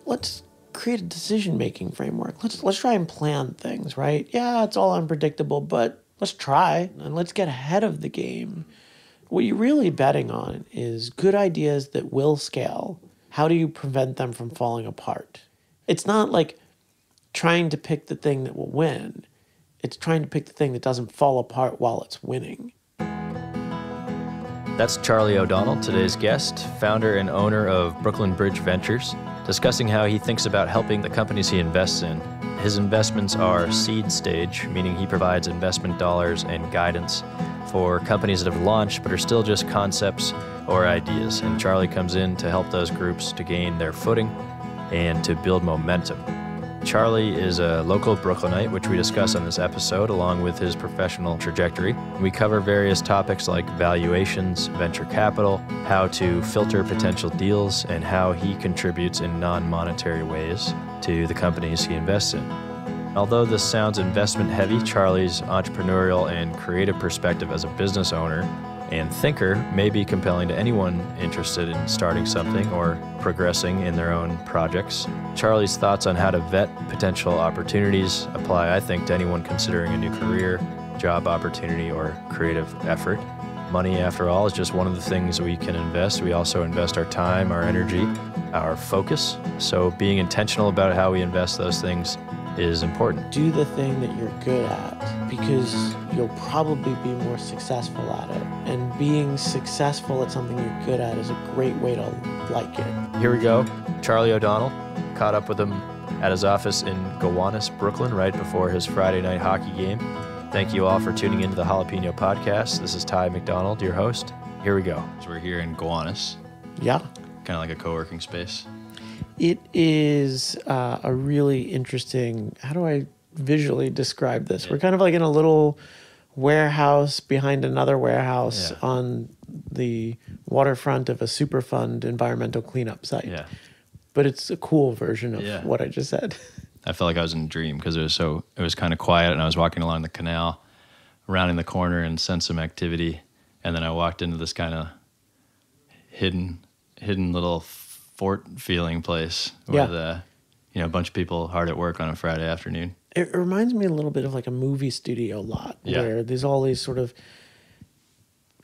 Let's create a decision-making framework. Let's try and plan things, right? Yeah, it's all unpredictable, but let's try and let's get ahead of the game. What you're really betting on is good ideas that will scale. How do you prevent them from falling apart? It's not like trying to pick the thing that will win. It's trying to pick the thing that doesn't fall apart while it's winning. That's Charlie O'Donnell, today's guest, founder and owner of Brooklyn Bridge Ventures, discussing how he thinks about helping the companies he invests in. His investments are seed stage, meaning he provides investment dollars and guidance for companies that have launched but are still just concepts or ideas. And Charlie comes in to help those groups to gain their footing and to build momentum. Charlie is a local Brooklynite, which we discuss on this episode, along with his professional trajectory. We cover various topics like valuations, venture capital, how to filter potential deals, and how he contributes in non-monetary ways to the companies he invests in. Although this sounds investment heavy, Charlie's entrepreneurial and creative perspective as a business owner and thinker may be compelling to anyone interested in starting something or progressing in their own projects. Charlie's thoughts on how to vet potential opportunities apply, I think, to anyone considering a new career, job opportunity, or creative effort. Money, after all, is just one of the things we can invest. We also invest our time, our energy, our focus. So being intentional about how we invest those things is important. Do the thing that you're good at because you'll probably be more successful at it. And being successful at something you're good at is a great way to like it. Here we go. Charlie O'Donnell. Caught up with him at his office in Gowanus, Brooklyn, right before his Friday night hockey game. Thank you all for tuning into the Jalapeno Podcast. This is Ty McDonald, your host. Here we go. So we're here in Gowanus. Yeah. Kind of like a co-working space. It is a really interesting, how do I visually describe this? Yeah. We're kind of like in a little warehouse behind another warehouse on the waterfront of a Superfund environmental cleanup site. Yeah. But it's a cool version of what I just said. I felt like I was in a dream because it was kind of quiet, and I was walking along the canal, rounding the corner, and sensed some activity. And then I walked into this kind of hidden little fort feeling place with a bunch of people hard at work on a Friday afternoon. It reminds me a little bit of like a movie studio lot where there's all these sort of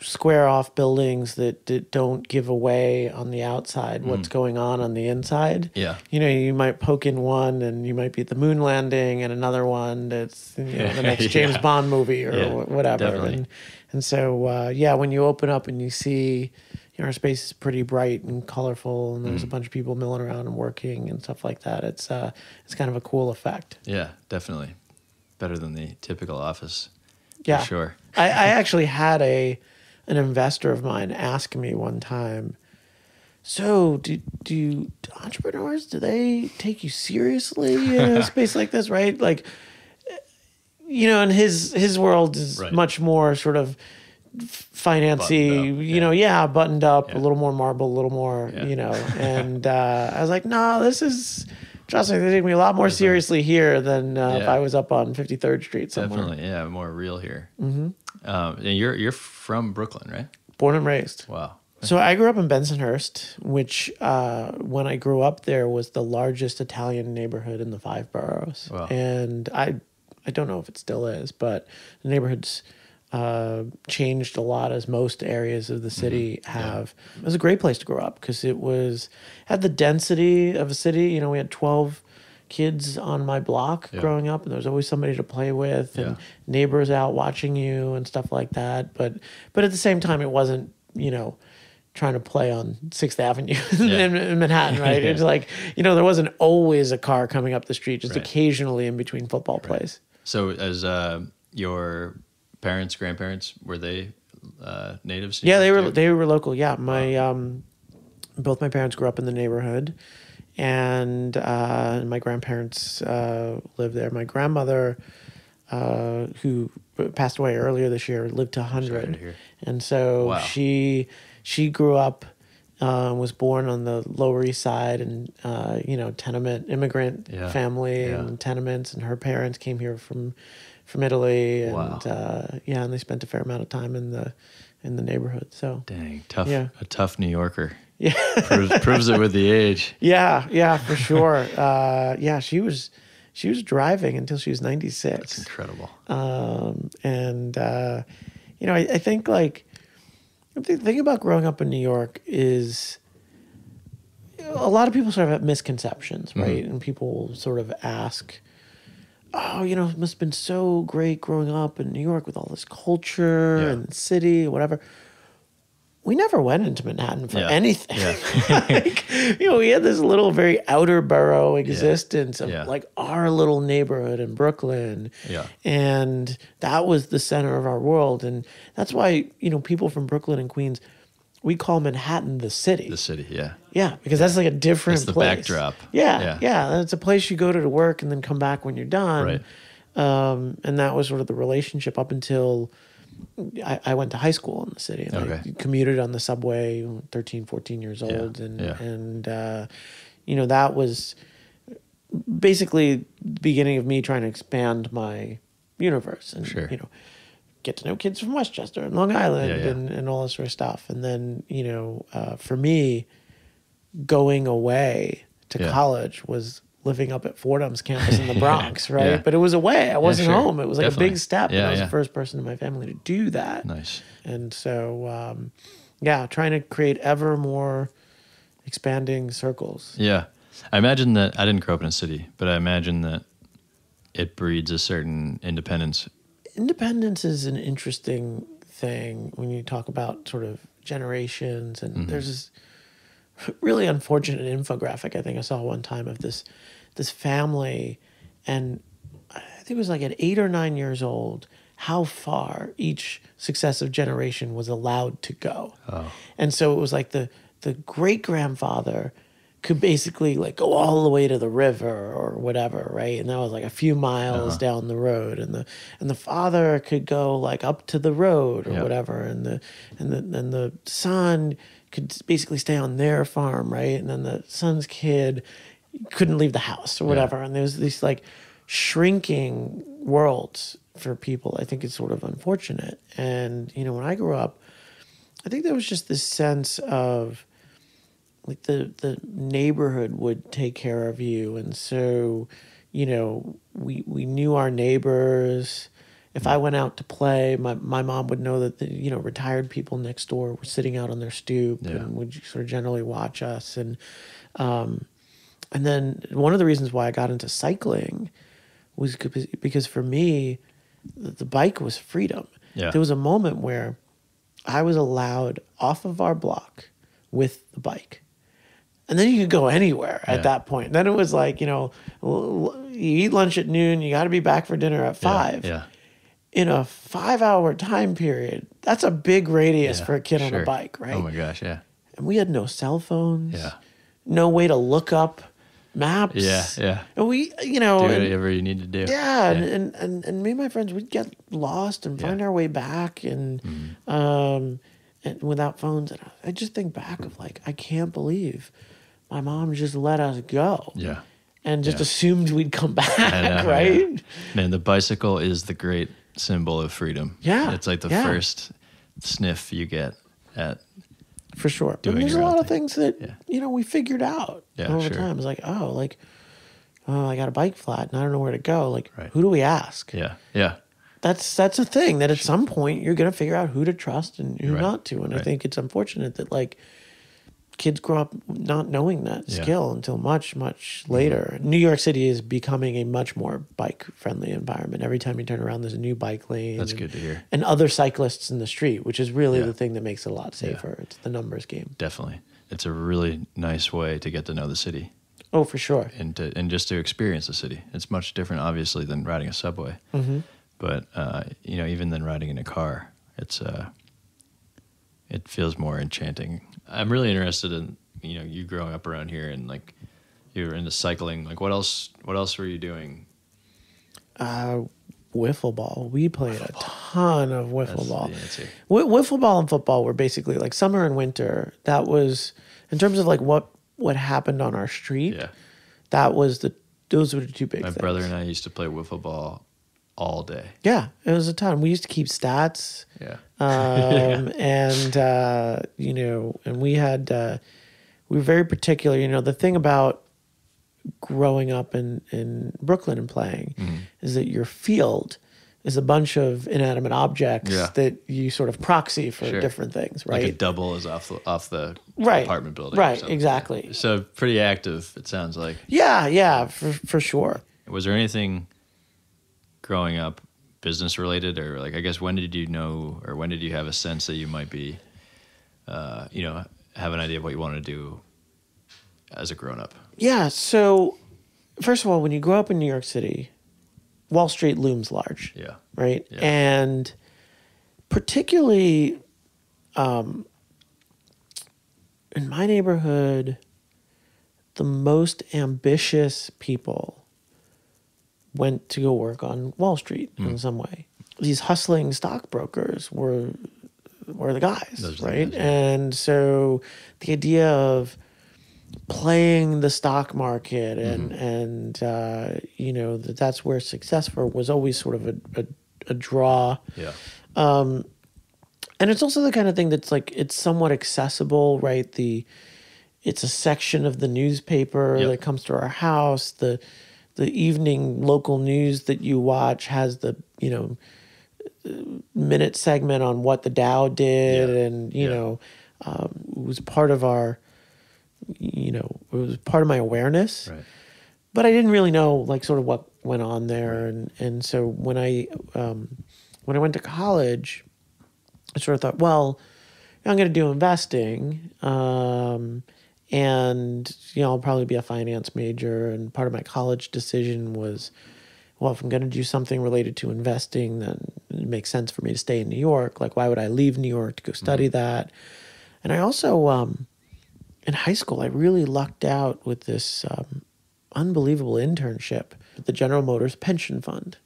square off buildings that don't give away on the outside what's going on the inside. Yeah. You know, you might poke in one and you might be at the moon landing, and another one that's the next James Bond movie or whatever. Definitely. And so, when you open up and you see, our space is pretty bright and colorful, and there's a bunch of people milling around and working and stuff like that. It's kind of a cool effect. Yeah, definitely. Better than the typical office. Yeah. For sure. I actually had an investor of mine ask me one time, so do entrepreneurs, do they take you seriously in a space like this, right? Like, and his world is much more sort of financy, buttoned up, a little more marble, a little more, and I was like, no, trust me, they take me a lot more seriously here than if I was up on 53rd Street somewhere. Definitely, more real here. Mm-hmm. And you're from Brooklyn, right? Born and raised. Wow. So I grew up in Bensonhurst, which when I grew up there was the largest Italian neighborhood in the 5 boroughs. Wow. And I don't know if it still is, but the neighborhood's changed a lot, as most areas of the city have. Yeah. It was a great place to grow up because had the density of a city. We had 12 kids on my block growing up, and there was always somebody to play with and neighbors out watching you and stuff like that. But at the same time, it wasn't, trying to play on 6th Avenue in Manhattan, right? It's like, there wasn't always a car coming up the street, just occasionally in between football plays. So as your parents, grandparents, were they natives? Yeah, they were local. Yeah, both my parents grew up in the neighborhood, and my grandparents lived there. My grandmother, who passed away earlier this year, lived to 100, and so she grew up Was born on the Lower East Side, and tenement immigrant Yeah. family Yeah. and tenements, and her parents came here from Italy, and Wow. and they spent a fair amount of time in the neighborhood. So Dang, tough. Yeah. A tough New Yorker. yeah, Proves it with the age. yeah, for sure. She was driving until she was That's 96. incredible. I think like the thing about growing up in New York is a lot of people sort of have misconceptions, right? And people sort of ask, oh, it must have been so great growing up in New York with all this culture Yeah. and the city, whatever. We never went into Manhattan for Yeah. anything. Yeah. Like, we had this little very outer borough existence of Yeah. like our little neighborhood in Brooklyn. Yeah. And that was the center of our world. And that's why, people from Brooklyn and Queens, we call Manhattan the city. The city, yeah. Yeah, because that's like a different It's the place. backdrop. Yeah, Yeah. It's a place you go to work and then come back when you're done. Right. And that was sort of the relationship up until I went to high school in the city. And I Okay. commuted on the subway, 13, 14 years old. Yeah. And that was basically the beginning of me trying to expand my universe. And, Sure. get to know kids from Westchester and Long Island Yeah. and all this sort of stuff. And then, for me, going away to Yeah. college was living up at Fordham's campus in the Bronx, right? Yeah. But it was away. I wasn't sure. home. It was like Definitely. a big step. And Yeah, I was yeah. the first person in my family to do that. Nice. And so, trying to create ever more expanding circles. Yeah. I imagine that I didn't grow up in a city, but I imagine that it breeds a certain independence. Independence is an interesting thing when you talk about sort of generations. And there's this really unfortunate infographic I think I saw one time of this family, and I think it was like at 8 or 9 years old, how far each successive generation was allowed to go. Oh. And so it was like the great grandfather could basically like go all the way to the river or whatever, right? And that was like a few miles down the road, and the father could go like up to the road or Yeah. whatever, and the son could basically stay on their farm, right? And then the son's kid couldn't leave the house or whatever. And there was these like shrinking worlds for people. I think it's sort of unfortunate. And, when I grew up, I think there was just this sense of like the neighborhood would take care of you. And so, we knew our neighbors. If I went out to play, my mom would know that the retired people next door were sitting out on their stoop and would sort of generally watch us. And then one of the reasons why I got into cycling was because for me, the bike was freedom. Yeah. There was a moment where I was allowed off of our block with the bike. And then you could go anywhere at that point. Then it was like, you eat lunch at noon, you got to be back for dinner at 5. Yeah. In a 5-hour time period, that's a big radius Yeah, for a kid on sure. a bike, right? Oh my gosh, yeah. And we had no cell phones. Yeah. No way to look up maps. Yeah, yeah. And we, Do and- whatever you need to do. yeah, and me and my friends, we'd get lost and find our way back, and without phones. And I just think back of like, I can't believe my mom just let us go. Yeah. And just Yeah. assumed we'd come back, I know, right? yeah. Man, the bicycle is the great symbol of freedom. Yeah, It's like the yeah. first sniff you get at. For sure. Doing And there's a your own lot of thing. things that, we figured out Yeah, over sure. time. It's like, I got a bike flat and I don't know where to go. Like, Right. who do we ask? Yeah. Yeah. That's a thing that at some point you're going to figure out who to trust and who Right. not to. And I Right. think it's unfortunate that like kids grow up not knowing that Yeah. skill until much, much later. New York City is becoming a much more bike friendly environment. Every time you turn around, there's a new bike lane. That's and- good to hear. And other cyclists in the street, which is really Yeah. the thing that makes it a lot safer. It's the numbers game. Definitely. It's a really nice way to get to know the city Oh, for sure. and just to experience the city. It's much different, obviously, than riding a subway. But, even than riding in a car, it feels more enchanting. I'm really interested in, you growing up around here and like you were into cycling. Like what else were you doing? Wiffle ball. We played a ton of wiffle That's ball. the answer. Wiffle ball and football were basically like summer and winter. That was, in terms of like what happened on our street. Yeah. Those were the two big My things. brother and I used to play wiffle ball all day. Yeah, it was a ton. We used to keep stats. Yeah. And and we had we were very particular. You know, the thing about growing up in Brooklyn and playing is that your field is a bunch of inanimate objects Yeah. that you sort of proxy for Sure. different things, right? Like a double is off the Right. apartment building. or Right, something. exactly. So pretty active, it sounds like. Yeah, for sure. Was there anything growing up business related, or like, I guess, when did you know, or when did you have a sense that you might be, have an idea of what you wanted to do as a grown up? Yeah, so first of all, when you grow up in New York City, Wall Street looms large. Yeah. Right? Yeah. And particularly in my neighborhood, the most ambitious people went to go work on Wall Street in some way. These hustling stockbrokers were the guys, Those are the right? guys, yeah. And so the idea of playing the stock market and that's where success for was always sort of a draw. Yeah. And it's also the kind of thing that's like, it's somewhat accessible, right? It's a section of the newspaper Yep. that comes to our house. The evening local news that you watch has the, minute segment on what the Dow did. Yeah. And, Yeah. it was part of our, it was part of my awareness. Right. But I didn't really know like sort of what went on there. And so when I went to college, I sort of thought, well, I'm going to do investing, and I'll probably be a finance major. And part of my college decision was, well, if I'm going to do something related to investing, then it makes sense for me to stay in New York. Like, why would I leave New York to go study that? And I also, in high school, I really lucked out with this unbelievable internship at the General Motors Pension Fund.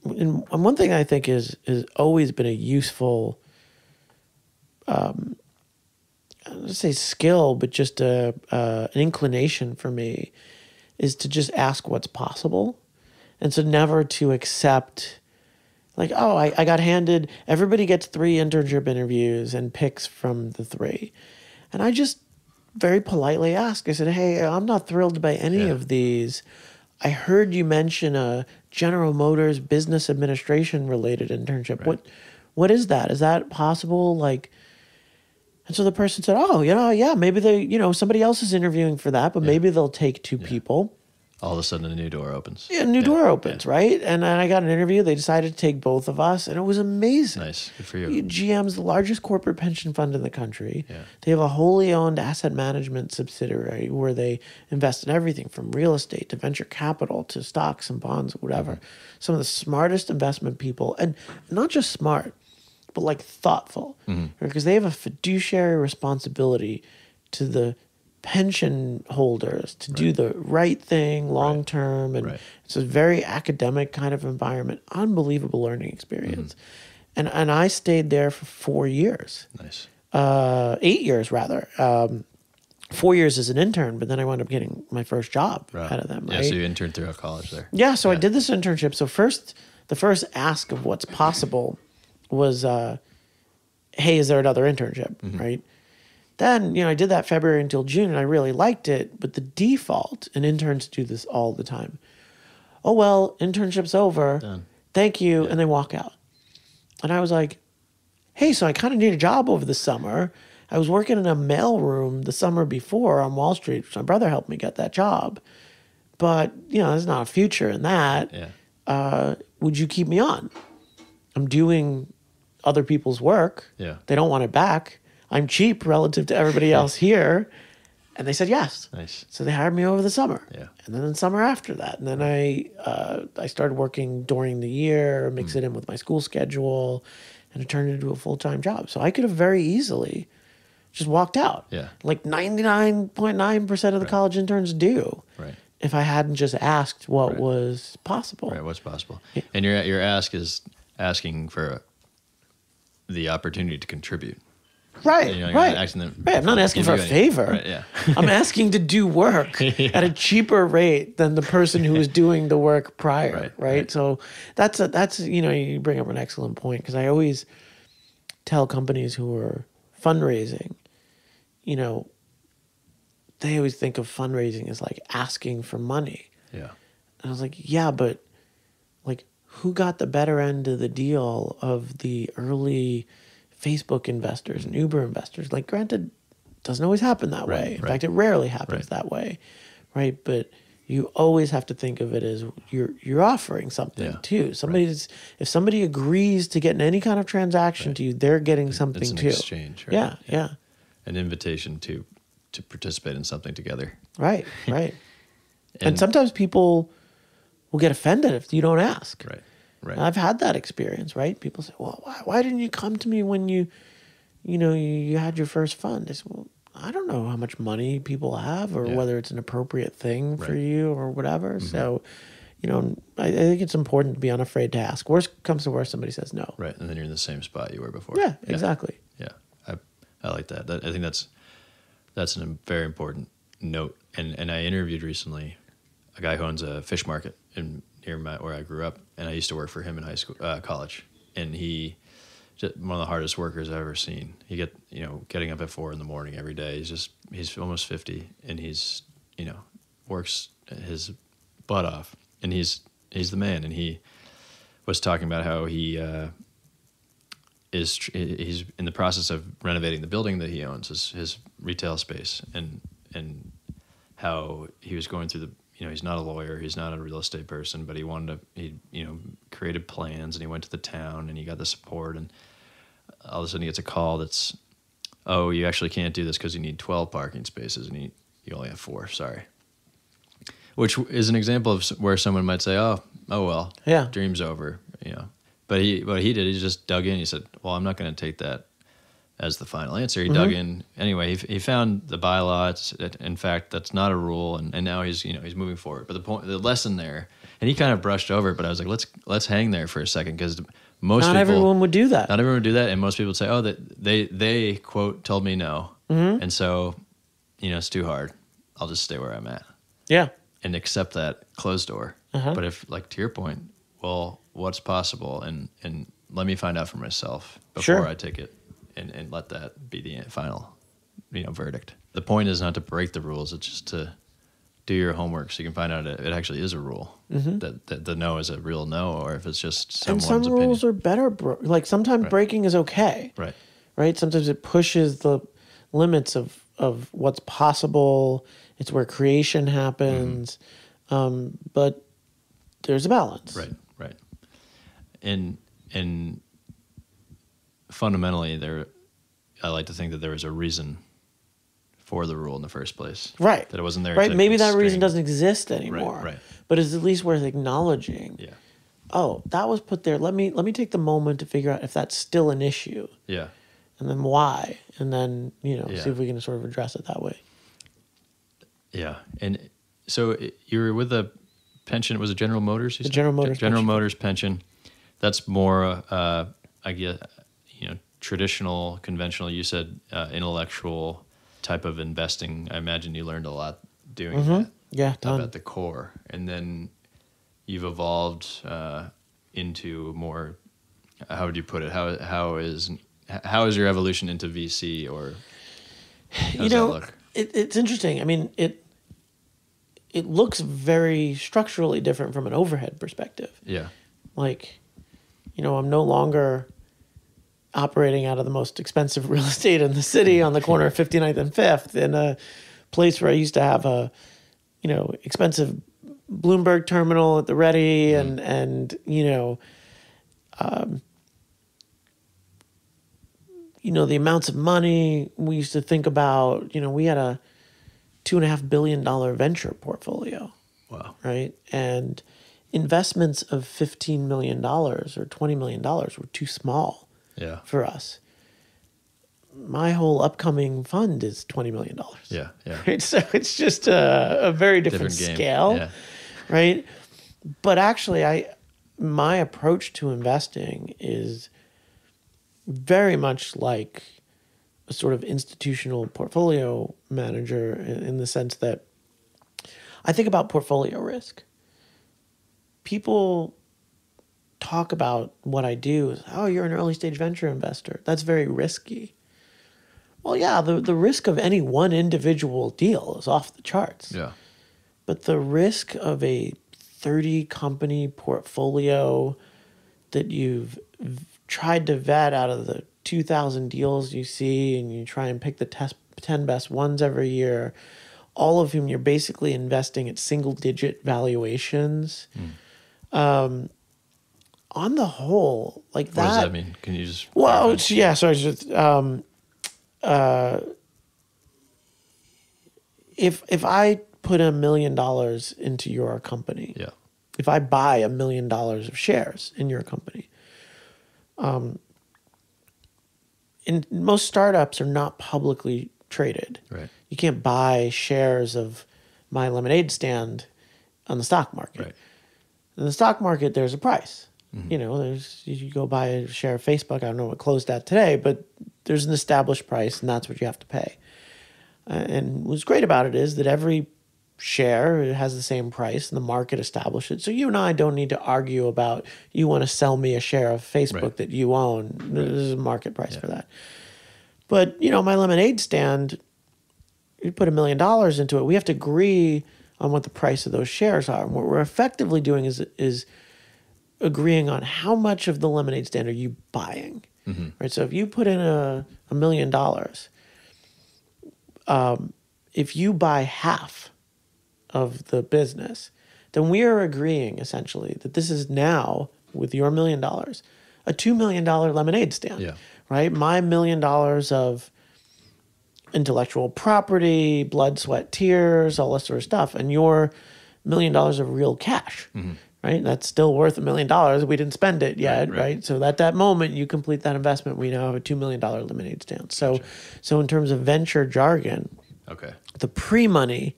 And one thing I think is always been a useful, I don't want to say skill, but just an inclination for me is to just ask what's possible. And so never to accept, like, oh, I got handed, everybody gets 3 internship interviews and picks from the 3. And I just very politely asked, I said, hey, I'm not thrilled by any Yeah. of these. I heard you mention a General Motors business administration related internship. Right. What is that? Is that possible? Like, and so the person said, oh, yeah, maybe they, somebody else is interviewing for that, but maybe they'll take 2 people. All of a sudden, a new door opens. Yeah, a new door opens, right? And then I got an interview. They decided to take both of us, and it was amazing. Nice. Good for you. GM's the largest corporate pension fund in the country. Yeah. They have a wholly owned asset management subsidiary where they invest in everything from real estate to venture capital to stocks and bonds, whatever. Some of the smartest investment people, and not just smart, but like thoughtful, because they have a fiduciary responsibility to the pension holders to do the right thing long term, and Right. it's a very academic kind of environment. Unbelievable learning experience. And I stayed there for 4 years. Nice. 8 years rather. 4 years as an intern, but then I wound up getting my first job out of them, Yeah, right? so you interned throughout college there. Yeah, so I did this internship. So the first ask of what's possible was, hey, is there another internship, right? Then, I did that February until June, and I really liked it. But the default, and interns do this all the time. Oh, well, internship's over. Done. Thank you. And they walk out. And I was like, hey, so I kind of need a job over the summer. I was working in a mailroom the summer before on Wall Street. My brother helped me get that job. But, there's not a future in that. Yeah. Would you keep me on? I'm doing other people's work. Yeah. They don't want it back. I'm cheap relative to everybody else here. And they said yes. Nice. So they hired me over the summer. Yeah. And then the summer after that. And then I started working during the year, mix it in with my school schedule, and it turned into a full-time job. So I could have very easily just walked out. Yeah. Like 99.9% of the college interns do. Right. if I hadn't just asked what Right. was possible. Right, what's possible. And your ask is asking for the opportunity to contribute. Right, You know, you're right. not asking them Right, I'm not to asking give for a you any- favor. Right, yeah. I'm asking to do work at a cheaper rate than the person who was doing the work prior, Right, right? right. So that's you bring up an excellent point, because I always tell companies who are fundraising, they always think of fundraising as like asking for money. Yeah. And I was like, yeah, but like, who got the better end of the deal of the early Facebook investors and Uber investors? Like, granted, doesn't always happen that Right, way. In right. fact, it rarely happens Right. that way, right? But you always have to think of it as you're offering something Yeah, too. If somebody agrees to get in any kind of transaction to you, they're getting something It's an too. exchange, right? Yeah, yeah, An invitation to participate in something together. right, right. and And- sometimes people will get offended if you don't ask. Right. Right. And I've had that experience, right? People say, "Well, why didn't you come to me when you had your first fund?" I said, "Well, I don't know how much money people have, or Yeah. whether it's an appropriate thing for Right. you or whatever." So, I think it's important to be unafraid to ask. Worst comes to worst, somebody says no. Right. And then you're in the same spot you were before. Yeah, exactly. Yeah. I like that. I think that's a very important note. And I interviewed recently a guy who owns a fish market near where I grew up, and I used to work for him in college. And he just one of the hardest workers I've ever seen. He getting up at 4 a.m. every day. He's almost 50, and he's works his butt off, and he's the man. And he was talking about how he's in the process of renovating the building that he owns, his retail space, and how he was going through the. He's not a lawyer, he's not a real estate person, but he created plans, and he went to the town, and he got the support, and all of a sudden he gets a call that's, "Oh, you actually can't do this because you need 12 parking spaces, and you only have 4, sorry." Which is an example of where someone might say, oh well, Yeah. dream's over, But he did, he just dug in, he said, well, I'm not going to take that as the final answer. He dug in anyway. He found the bylaw. In fact, that's not a rule, and now he's moving forward. But the lesson there, and he kind of brushed over it. But I was like, let's hang there for a second, because Not everyone would do that. not everyone would do that, and most people would say, oh, that they quote told me no, and so it's too hard. I'll just stay where I'm at Yeah. and accept that closed door. But if, like, to your point, well, what's possible, and let me find out for myself before Sure. I take it. And let that be the final, verdict. The point is not to break the rules; it's just to do your homework so you can find out it actually is a rule, that the no is a real no, or if it's just And someone's some opinion. rules are better. Like, sometimes breaking is okay. Right. Right? Sometimes it pushes the limits of what's possible. It's where creation happens. But there's a balance. Right. Right. And fundamentally, I like to think that there was a reason for the rule in the first place. Right. That it wasn't there. Right. to Maybe that reason constrain. doesn't exist anymore. right. But it's at least worth acknowledging. Yeah. Oh, that was put there. Let me take the moment to figure out if that's still an issue, Yeah. and then why, and then Yeah. see if we can sort of address it that way. Yeah. And so you were with a pension. Was it General Motors? You The said? General Motors General pension. Motors pension. That's more, I guess, traditional, conventional. You said intellectual type of investing. I imagine you learned a lot doing that. Yeah, Up done. at the core, and then you've evolved into more. How would you put it? How is your evolution into VC, or how does that look? It's interesting. I mean, it looks very structurally different from an overhead perspective. Yeah. Like, I'm no longer operating out of the most expensive real estate in the city on the corner of 59th and 5th, in a place where I used to have a, expensive Bloomberg terminal at the ready, and the amounts of money we used to think about. We had a $2.5 billion venture portfolio. Wow. Right? And investments of $15 million or $20 million were too small Yeah. for us. my whole upcoming fund is $20 million. Yeah. Yeah. Right? So it's just a very different Game. scale, Yeah. right? But actually, my approach to investing is very much like a sort of institutional portfolio manager in the sense that I think about portfolio risk. People talk about what I do as, oh, you're an early stage venture investor. That's very risky. Well, yeah, the risk of any one individual deal is off the charts. Yeah. But the risk of a 30 company portfolio that you've tried to vet out of the 2,000 deals you see, and you try and pick the 10 best ones every year, all of whom you're basically investing at single-digit valuations. On the whole, like that... What does that mean? Can you just... Well, yeah, sorry. Just, if I put $1 million into your company, Yeah. if I buy $1 million of shares in your company, and most startups are not publicly traded. Right. You can't buy shares of my lemonade stand on the stock market. Right. In the stock market, there's a price. You know, you go buy a share of Facebook. I don't know what closed at today, but there's an established price, and that's what you have to pay. And what's great about it is that every share has the same price, and the market established it. So you and I don't need to argue about, you want to sell me a share of Facebook that you own. There's a market price for that. But, you know, my lemonade stand, you put $1 million into it. We have to agree on what the price of those shares are. And what we're effectively doing is agreeing on how much of the lemonade stand are you buying, right? So if you put in $1 million, if you buy half of the business, then we are agreeing essentially that this is now, with your $1 million, a $2 million lemonade stand, right? My $1 million of intellectual property, blood, sweat, tears, all this sort of stuff, and your $1 million of real cash, right? That's still worth $1 million. We didn't spend it yet, right? So at that moment, you complete that investment, we now have a $2 million lemonade stand. So, so in terms of venture jargon, the pre-money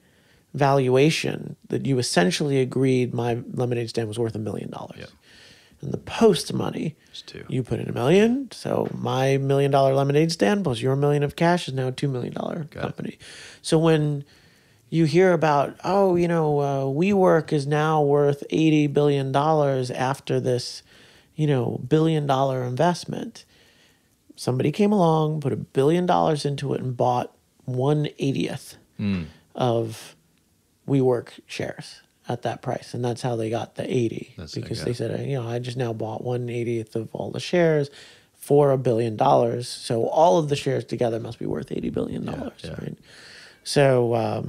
valuation that you essentially agreed my lemonade stand was worth $1 million. And the post money, you put in $1 million. So my $1 million lemonade stand plus your $1 million of cash is now a $2 million company. So when you hear about, oh, you know, WeWork is now worth $80 billion after this, you know, $1 billion investment. Somebody came along, put $1 billion into it, and bought 1/80th of WeWork shares at that price. And that's how they got the 80. Because they said, you know, I just now bought 1/80th of all the shares for $1 billion. So all of the shares together must be worth $80 billion, right? So,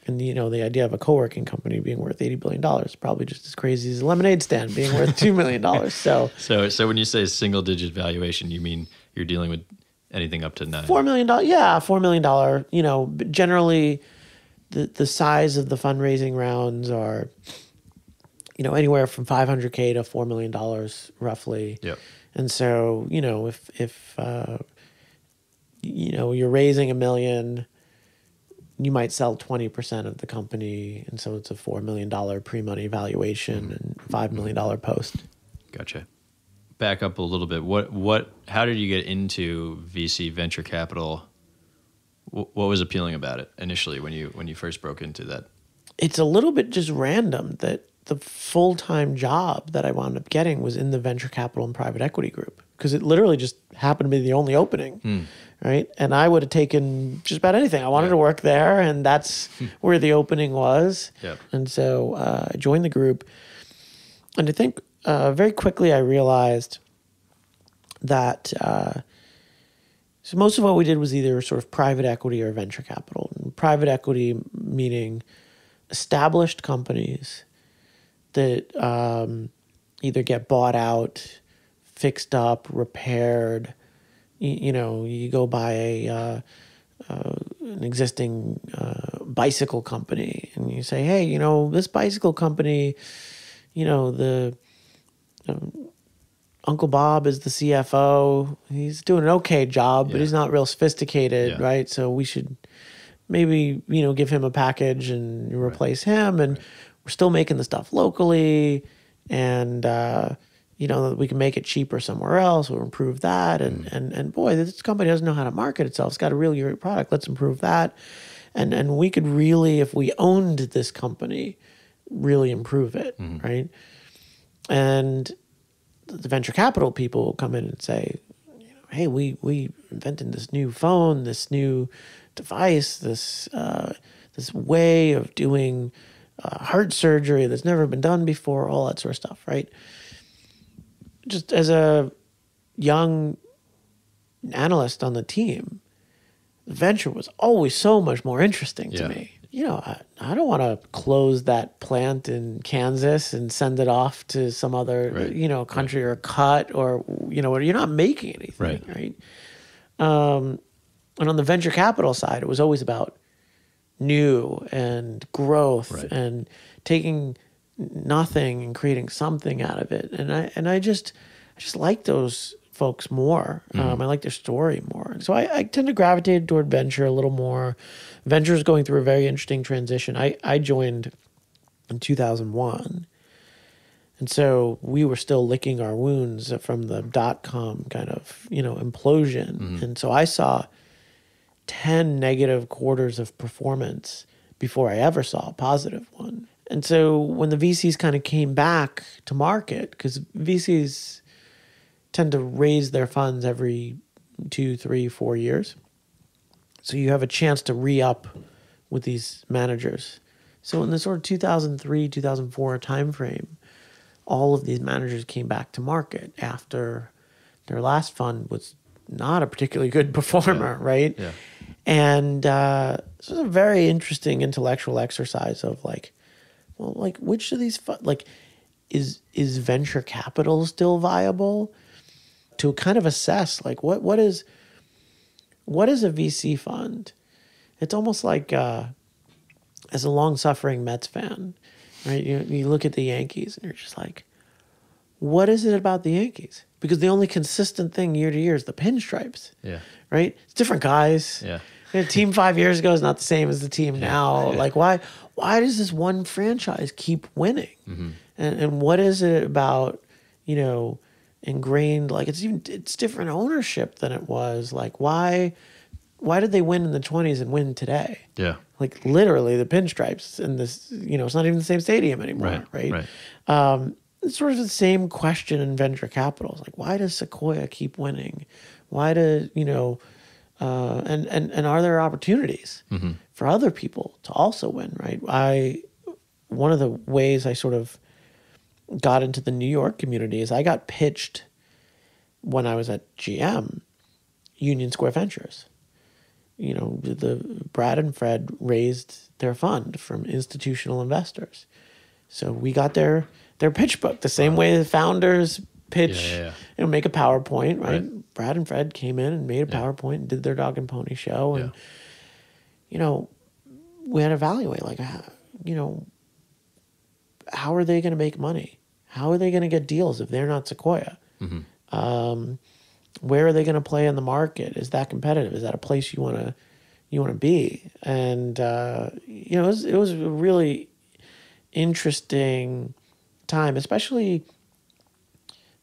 and you know, the idea of a co-working company being worth $80 billion is probably just as crazy as a lemonade stand being worth $2 million. So when you say single digit valuation, you mean you're dealing with anything up to $4 million. Yeah, $4 million. You know, generally the size of the fundraising rounds are, you know, anywhere from $500K to $4 million roughly. Yep. And so, you know, if you know, you're raising $1 million, you might sell 20% of the company, and so it's a $4 million pre-money valuation and $5 million post. Gotcha. Back up a little bit. How did you get into VC venture capital? What was appealing about it initially when you first broke into that? It's a little bit just random that the full-time job that I wound up getting was in the venture capital and private equity group, because it literally just happened to be the only opening, right? And I would have taken just about anything. I wanted to work there, and that's where the opening was. Yep. And so I joined the group, and I think very quickly I realized that so most of what we did was either sort of private equity or venture capital. And private equity meaning established companies that either get bought out, fixed up, repaired. You know, you go buy an existing bicycle company, and you say, hey, you know, this bicycle company, you know, the Uncle Bob is the CFO. He's doing an okay job, but Yeah. he's not real sophisticated, Yeah. right? So we should maybe, give him a package and replace him. And we're still making the stuff locally, and we can make it cheaper somewhere else. We'll improve that. And boy, this company doesn't know how to market itself. It's got a really great product. Let's improve that. And we could really, if we owned this company, really improve it, right? And the venture capital people will come in and say, hey, we invented this new phone, this new device, this way of doing heart surgery that's never been done before, all that sort of stuff, right? Just as a young analyst on the team, the venture was always so much more interesting to me. I don't want to close that plant in Kansas and send it off to some other, country or cut or, you're not making anything, right? And on the venture capital side, it was always about new and growth and taking nothing and creating something out of it. And I just like those folks more. I like their story more. So I tend to gravitate toward venture a little more. Venture is going through a very interesting transition. I joined in 2001. And so we were still licking our wounds from the .com kind of, implosion. And so I saw 10 negative quarters of performance before I ever saw a positive one. And so when the VCs kind of came back to market, because VCs tend to raise their funds every 2, 3, 4 years. So you have a chance to re-up with these managers. So in the sort of 2003, 2004 timeframe, all of these managers came back to market after their last fund was not a particularly good performer, right? Yeah. And this was a very interesting intellectual exercise of which of these is venture capital still viable? To kind of assess what is a VC fund? It's almost like as a long-suffering Mets fan, right? You look at the Yankees and you're just like, what is it about the Yankees? Because the only consistent thing year to year is the pinstripes. Yeah. Right? It's different guys. Yeah. The team 5 years ago is not the same as the team now. Like why does this one franchise keep winning? And what is it about, ingrained, it's different ownership than it was. Like why did they win in the 20s and win today? Yeah. Like literally the pinstripes in this, it's not even the same stadium anymore, right? It's sort of the same question in venture capital. It's like, why does Sequoia keep winning? Why do, and are there opportunities for other people to also win, right? One of the ways I sort of got into the New York community is I got pitched when I was at GM, Union Square Ventures. The Brad and Fred raised their fund from institutional investors. So we got their pitch book the same way the founders pitch, make a PowerPoint, right? Brad and Fred came in and made a PowerPoint and did their dog and pony show. And, we had to evaluate, how are they going to make money? How are they going to get deals if they're not Sequoia? Where are they going to play in the market? Is that competitive? Is that a place you want to be? And it was a really interesting time, especially.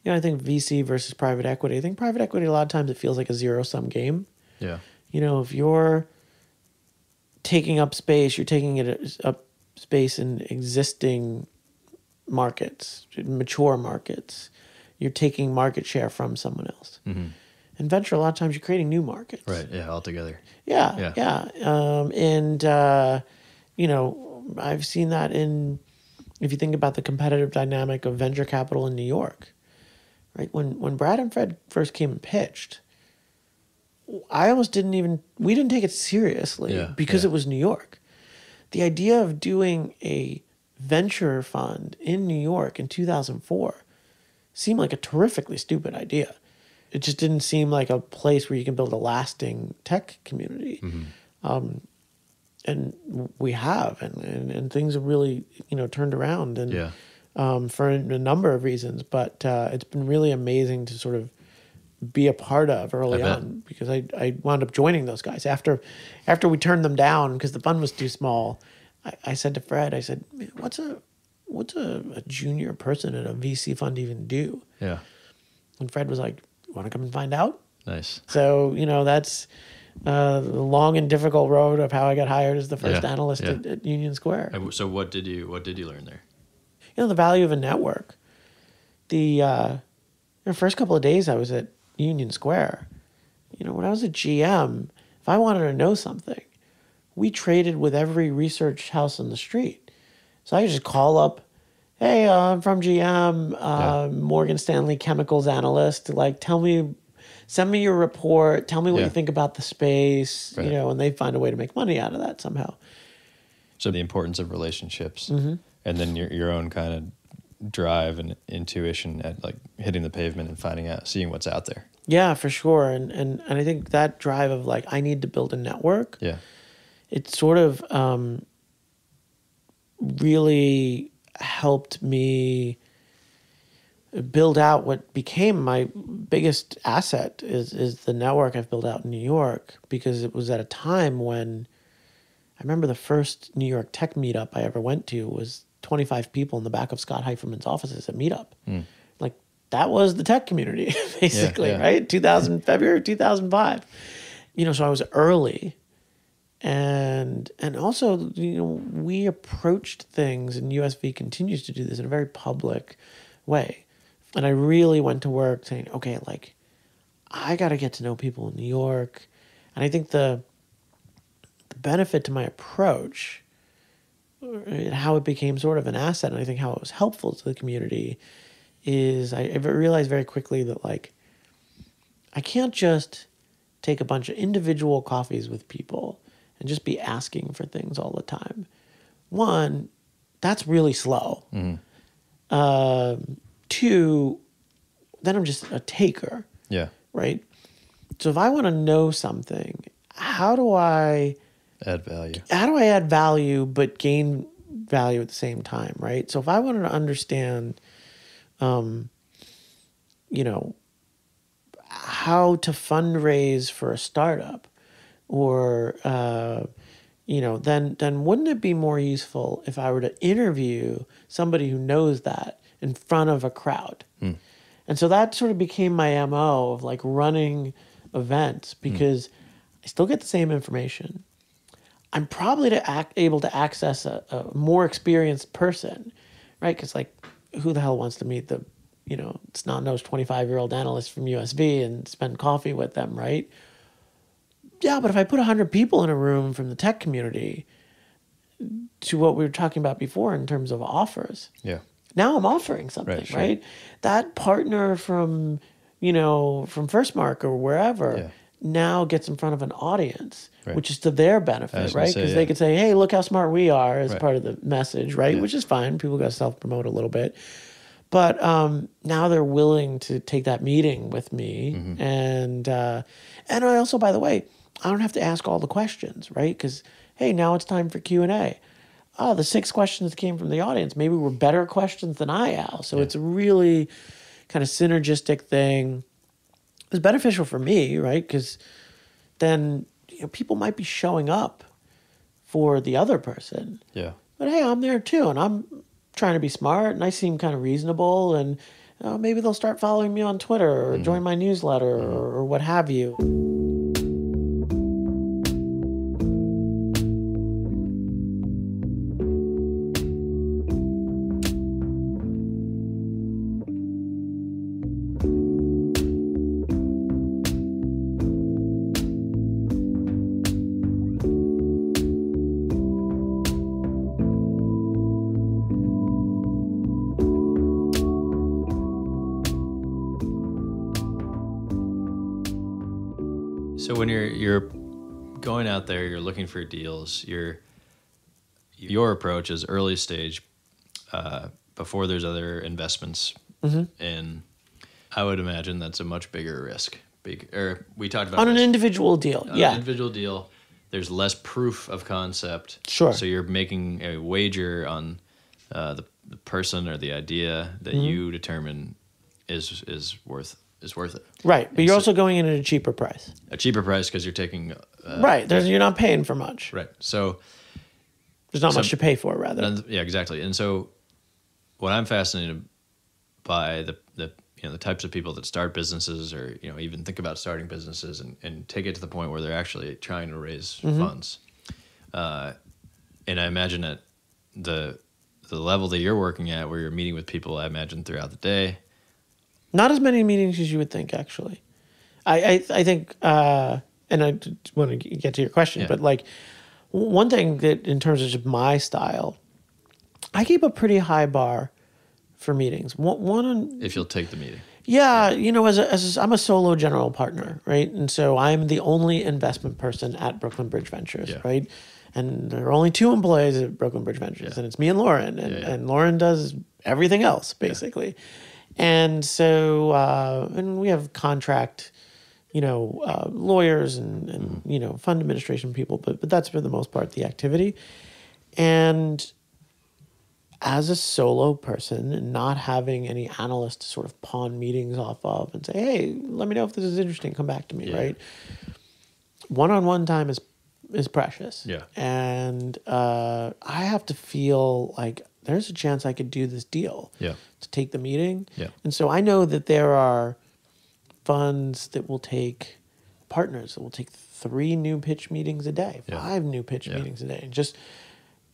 I think VC versus private equity. I think private equity a lot of times it feels like a zero-sum game. Yeah. If you're taking up space, you're taking it up space in existing markets, mature markets. You're taking market share from someone else. In venture, a lot of times you're creating new markets. Right. Yeah. Altogether. Yeah. I've seen that if you think about the competitive dynamic of venture capital in New York, right? When Brad and Fred first came and pitched, we didn't take it seriously because it was New York. The idea of doing a venture fund in New York in 2004 seemed like a terrifically stupid idea. It just didn't seem like a place where you can build a lasting tech community. And we have, and things have really, turned around. And for a number of reasons. But it's been really amazing to sort of be a part of early on, because I wound up joining those guys after we turned them down because the fund was too small. I said to Fred, I said, "Man, what's a junior person in a VC fund even do?" Yeah. And Fred was like, "Want to come and find out?" Nice. So, that's the long and difficult road of how I got hired as the first analyst at Union Square. So what did you learn there? The value of a network. The first couple of days I was at Union Square, when I was at GM, if I wanted to know something, we traded with every research house on the street. So I could just call up, "Hey, I'm from GM, Morgan Stanley chemicals analyst. Like, send me your report. Tell me what you think about the space." Right. And they find a way to make money out of that somehow. So the importance of relationships, and then your own kind of drive and intuition at like hitting the pavement and seeing what's out there. Yeah, for sure. And I think that drive of like, I need to build a network. Yeah. It sort of really helped me build out what became my biggest asset is the network I've built out in New York, because it was at a time when I remember the first New York tech meetup I ever went to was 25 people in the back of Scott Heiferman's offices at Meetup. Like, that was the tech community, basically, right? February 2005. So I was early. And also, we approached things, and USV continues to do this in a very public way. And I really went to work saying, okay, like, I got to get to know people in New York. And I think the benefit to my approach, how it became sort of an asset, and I think how it was helpful to the community, is I realized very quickly that, like, I can't just take a bunch of individual coffees with people and just be asking for things all the time. One, that's really slow. Two, then I'm just a taker. Yeah. Right? So if I want to know something, how do I add value? How do I add value but gain value at the same time, right? So if I wanted to understand, how to fundraise for a startup, or then wouldn't it be more useful if I were to interview somebody who knows that in front of a crowd? And so that sort of became my MO of like running events, because I still get the same information. I'm probably able to access a more experienced person, right? Because like, who the hell wants to meet the snot-nosed 25-year-old analyst from USB and spend coffee with them, right? Yeah, but if I put 100 people in a room from the tech community, to what we were talking about before in terms of offers. Yeah. Now I'm offering something, right? That partner from FirstMark or wherever now gets in front of an audience, which is to their benefit, right? Because they could say, "Hey, look how smart we are," as part of the message, right? Yeah. Which is fine. People got to self-promote a little bit. But now they're willing to take that meeting with me. And I also, by the way, I don't have to ask all the questions, right? Because, hey, now it's time for Q&A. Oh, the 6 questions that came from the audience maybe were better questions than I asked. So it's a really kind of synergistic thing. It's beneficial for me, right? Because then people might be showing up for the other person. Yeah. But hey, I'm there too, and I'm trying to be smart, and I seem kind of reasonable, and maybe they'll start following me on Twitter or join my newsletter or what have you. So when you're going out there, you're looking for deals. Your approach is early stage, before there's other investments, and I would imagine that's a much bigger risk. We talked about on an individual deal. On an individual deal, there's less proof of concept. Sure. So you're making a wager on the the person or the idea that you determine is worth it. Right, but you're also going in at a cheaper price. A cheaper price because you're taking Right, you're not paying for much. right. So There's not much to pay for, rather. yeah, exactly. And so what I'm fascinated by the the types of people that start businesses or even think about starting businesses and take it to the point where they're actually trying to raise funds. And I imagine at the level that you're working at, where you're meeting with people, I imagine throughout the day. Not as many meetings as you would think, actually. I think, and I want to get to your question, but like one thing that in terms of just my style, I keep a pretty high bar for meetings. If you'll take the meeting. Yeah, as I'm a solo general partner, right? And so I'm the only investment person at Brooklyn Bridge Ventures, right? And there are only 2 employees at Brooklyn Bridge Ventures, and it's me and Lauren, and Lauren does everything else, basically. And so, and we have contract, lawyers and fund administration people, but that's for the most part the activity. And as a solo person and not having any analyst to sort of pawn meetings off of and say, hey, let me know if this is interesting, come back to me, right? One-on-one time is precious. Yeah. And I have to feel like there's a chance I could do this deal to take the meeting. Yeah. And so I know that there are funds that will take partners that will take 3 new pitch meetings a day, 5 new pitch meetings a day. And just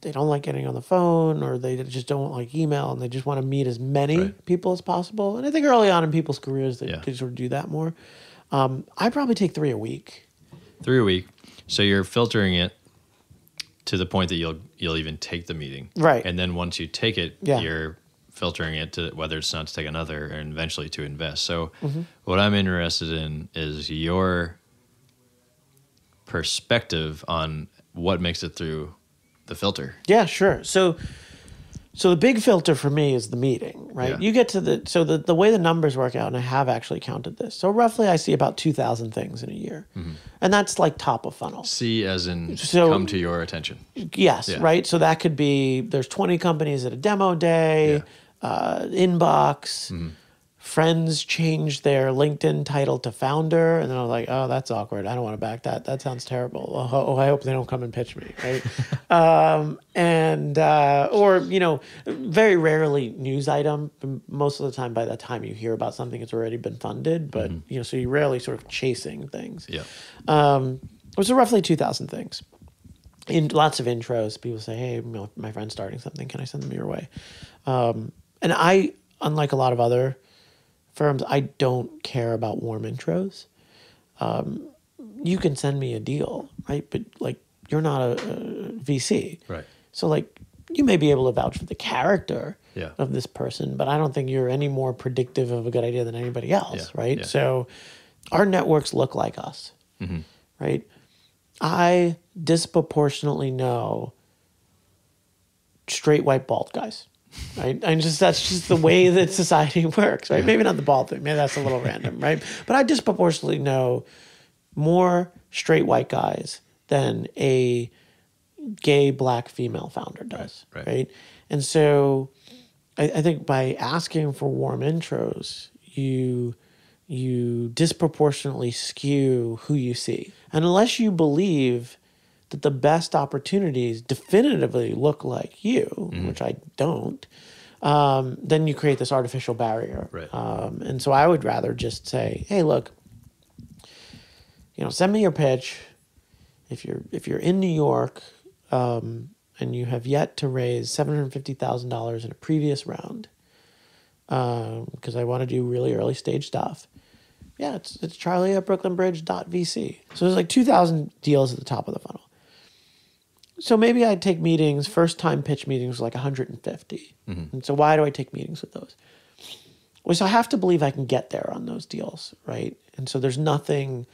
they don't like getting on the phone, or they just don't like email, and they just want to meet as many people as possible. And I think early on in people's careers, they sort of do that more. I probably take 3 a week. 3 a week. So you're filtering it to the point that you'll even take the meeting. Right. And then once you take it, you're filtering it to whether it's not to take another and eventually to invest. So what I'm interested in is your perspective on what makes it through the filter. Yeah, sure. So the big filter for me is the meeting, right? Yeah. You get to the way the numbers work out, and I have actually counted this. So roughly I see about 2,000 things in a year. And that's like top of funnel. See as in come to your attention. Yes, right? So that could be, there's 20 companies at a demo day, inbox, friends change their LinkedIn title to founder, and then I was like, oh, that's awkward. I don't want to back that. That sounds terrible. Oh, I hope they don't come and pitch me, right? Or, very rarely news item. Most of the time, by the time you hear about something, it's already been funded, but, so you're rarely sort of chasing things. Yeah. It was roughly 2,000 things. In lots of intros, people say, hey, my friend's starting something. Can I send them your way? And I, unlike a lot of other firms, I don't care about warm intros. You can send me a deal, right? But like, you're not a VC. Right. So like, you may be able to vouch for the character of this person, but I don't think you're any more predictive of a good idea than anybody else, right? Yeah. So our networks look like us, right? I disproportionately know straight white bald guys. Right, that's just the way that society works, right? Maybe not the bald thing, maybe that's a little random, right? But I disproportionately know more straight white guys than a gay black female founder does, right? And so I think by asking for warm intros, you disproportionately skew who you see. And unless you believe that the best opportunities definitively look like you, which I don't, then you create this artificial barrier. Right. And so I would rather just say, hey, look, send me your pitch. If you're in New York and you have yet to raise $750,000 in a previous round, because I want to do really early stage stuff. Yeah, it's Charlie at brooklynbridge.vc. So there's like 2,000 deals at the top of the funnel. So maybe I'd take meetings, first time pitch meetings like 150. And so why do I take meetings with those? Well, so I have to believe I can get there on those deals, right? And so there's nothing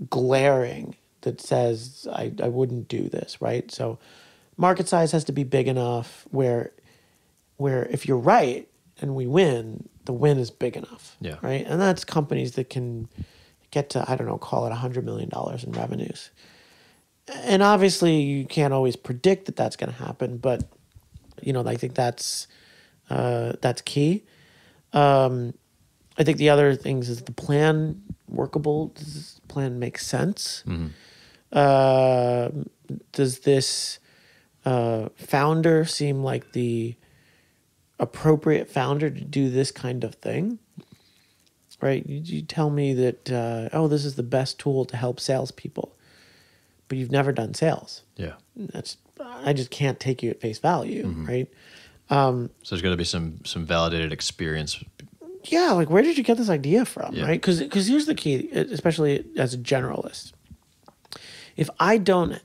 glaring that says I wouldn't do this, right? So market size has to be big enough where if you're right and we win, the win is big enough, right? And that's companies that can get to, I don't know, call it $100 million in revenues. And obviously you can't always predict that that's going to happen, but I think that's That's key. I think the other things is the plan workable? Does this plan make sense? Does this founder seem like the appropriate founder to do this kind of thing? Right? You tell me that, this is the best tool to help salespeople, but you've never done sales. Yeah. I just can't take you at face value, right? So there's got to be some validated experience. Yeah, like where did you get this idea from, Yeah. right? Because here's the key, especially as a generalist. If I don't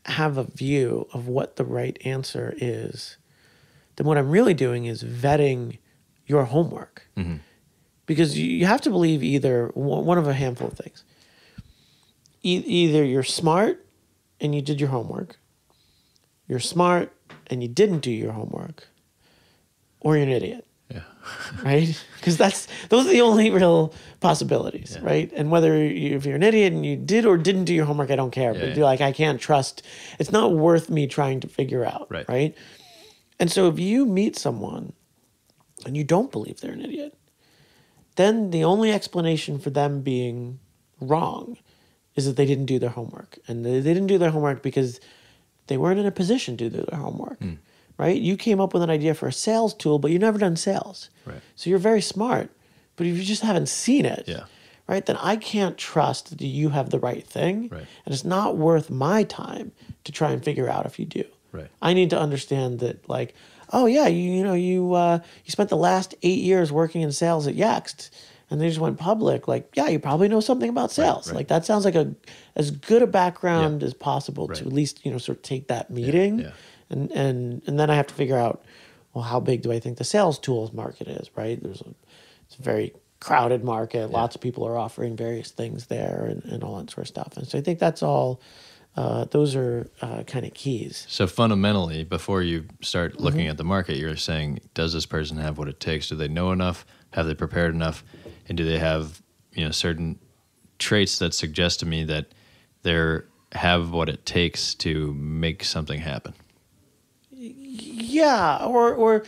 have a view of what the right answer is, then what I'm really doing is vetting your homework. Because you have to believe either one of a handful of things. Either you're smart and you did your homework, you're smart and you didn't do your homework, or you're an idiot. Yeah. Right? Because those are the only real possibilities, Yeah. right? And if you're an idiot and you did or didn't do your homework, I don't care. But you're like, I can't trust. It's not worth me trying to figure out, right? And so if you meet someone and you don't believe they're an idiot, then the only explanation for them being wrong is that they didn't do their homework. And they didn't do their homework because they weren't in a position to do their homework. Right? You came up with an idea for a sales tool, but you've never done sales. Right. So you're very smart, but if you just haven't seen it, Yeah. right, then I can't trust that you have the right thing. Right. And it's not worth my time to try and figure out if you do. Right. I need to understand that, like, oh yeah, you spent the last 8 years working in sales at Yext, and they just went public. Like, yeah, you probably know something about sales. Right. Like that sounds like as good a background as possible Right. to at least sort of take that meeting. Yeah. And then I have to figure out, well, how big do I think the sales tools market is, right? It's a very crowded market. Lots of people are offering various things there and all that sort of stuff. And so I think that's all, those are kind of keys. So fundamentally, before you start looking at the market, you're saying, does this person have what it takes? Do they know enough? Have they prepared enough? And do they have, certain traits that suggest to me that they have what it takes to make something happen? Yeah, or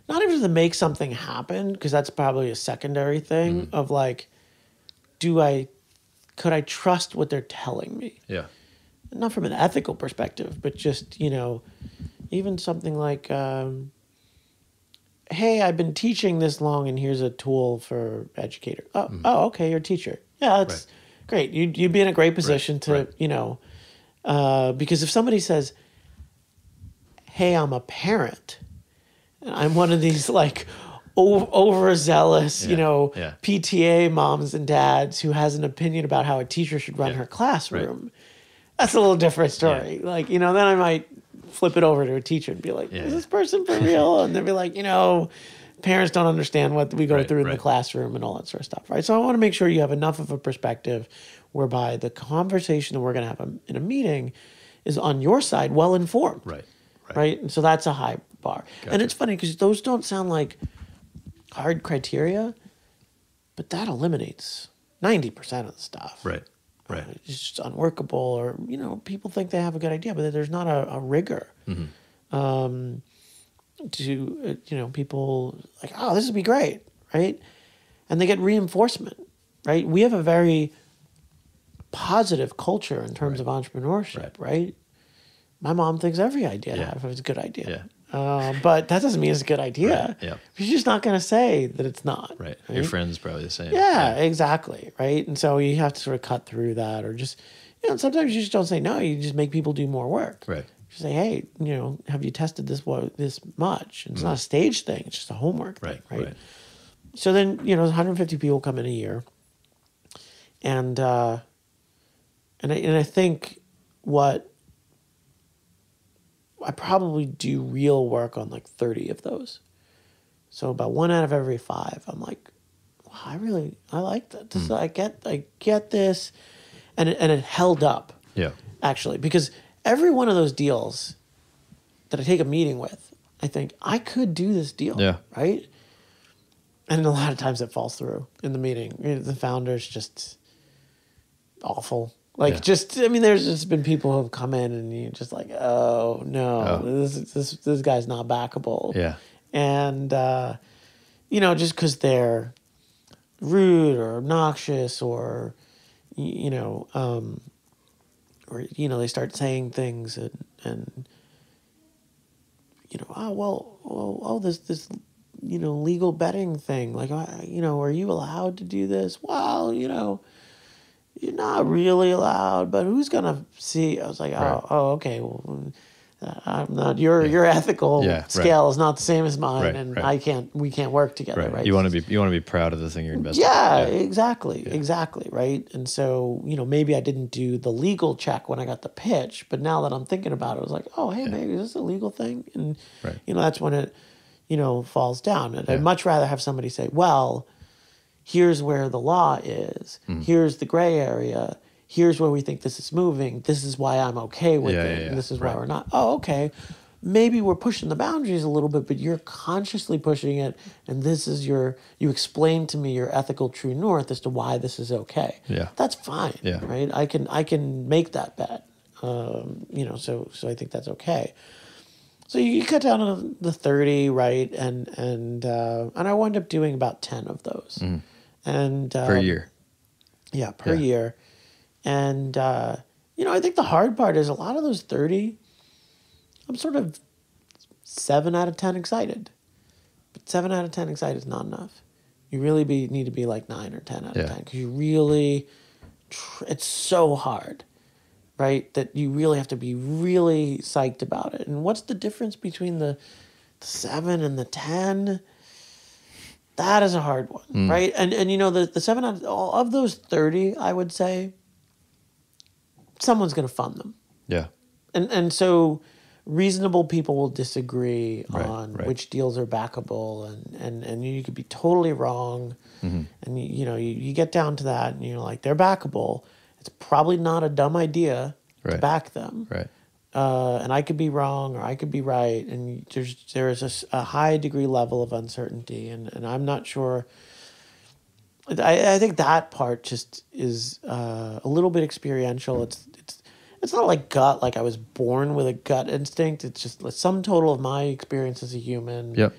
not even to make something happen, because that's probably a secondary thing of like, could I trust what they're telling me? Yeah. Not from an ethical perspective, but just, even something like, hey, I've been teaching this long and here's a tool for educator. Oh, okay, you're a teacher. Yeah, that's great. You'd be in a great position to, because if somebody says, hey, I'm a parent, and I'm one of these like overzealous, PTA moms and dads who has an opinion about how a teacher should run her classroom. Right. That's a little different story. Yeah. Like, then I might flip it over to a teacher and be like, is this person for real? And they'll be like, parents don't understand what we go through in the classroom and all that sort of stuff, right? So I want to make sure you have enough of a perspective whereby the conversation that we're going to have in a meeting is on your side well-informed. Right? And so that's a high bar. Gotcha. And it's funny because those don't sound like hard criteria, but that eliminates 90% of the stuff. Right. It's just unworkable, or, people think they have a good idea, but there's not a rigor to, people like, oh, this would be great, right? And they get reinforcement, right? We have a very positive culture in terms of entrepreneurship, right? My mom thinks every idea I have is a good idea. But that doesn't mean it's a good idea. She's just not going to say that it's not. Right. Your friend's probably the same. Yeah, exactly. Right. And so you have to sort of cut through that, or just, sometimes you just don't say no. You just make people do more work. Right. You say, hey, have you tested this much? And it's not a stage thing. It's just a homework thing. Right. So then, 150 people come in a year. And I think I probably do real work on like 30 of those. So about 1 out of every 5, I'm like, wow, I like that. I get this. And it held up. Yeah. Actually, because every one of those deals that I take a meeting with, I think I could do this deal. Yeah. Right. And a lot of times it falls through in the meeting. The founder's just awful. There's just been people who have come in and you're just like, oh no, this guy's not backable. Yeah. And, just because they're rude or obnoxious or, they start saying things and this legal betting thing. Like, are you allowed to do this? Well, you're not really allowed, but who's going to see? I was like, Right. Okay. Well, I'm not, your ethical scale is not the same as mine. Right, And right. we can't work together. Right. You want to be proud of the thing you're investing Yeah, in. exactly. Right. And so, maybe I didn't do the legal check when I got the pitch, but now that I'm thinking about it, I was like, oh, hey, maybe is this a legal thing? And, Right. That's when it, falls down. And I'd much rather have somebody say, well, here's where the law is. Here's the gray area. Here's where we think this is moving. This is why I'm okay with it. And this is why we're not. Oh, okay. Maybe we're pushing the boundaries a little bit, but you're consciously pushing it. And this is you explain to me your ethical true north as to why this is okay. Yeah. That's fine. Yeah. Right. I can make that bet. So I think that's okay. So you cut down to the 30, right? And I wound up doing about 10 of those. And Per year. Yeah, per year. And I think the hard part is a lot of those 30, I'm sort of 7 out of 10 excited. But 7 out of 10 excited is not enough. You really need to be like 9 or 10 out of 10 because you really, it's so hard. Right, that you really have to be really psyched about it. And what's the difference between the 7 and the 10? That is a hard one, right? And the 7 out of those 30, I would say, someone's going to fund them. Yeah. And so reasonable people will disagree on right. which deals are backable, and you could be totally wrong. And you get down to that, and you're like, they're backable. It's probably not a dumb idea to back them. Right. And I could be wrong or I could be right. And there is a high degree level of uncertainty. And I'm not sure. I think that part just is a little bit experiential. It's not like gut, like I was born with a gut instinct. It's just the sum total of my experience as a human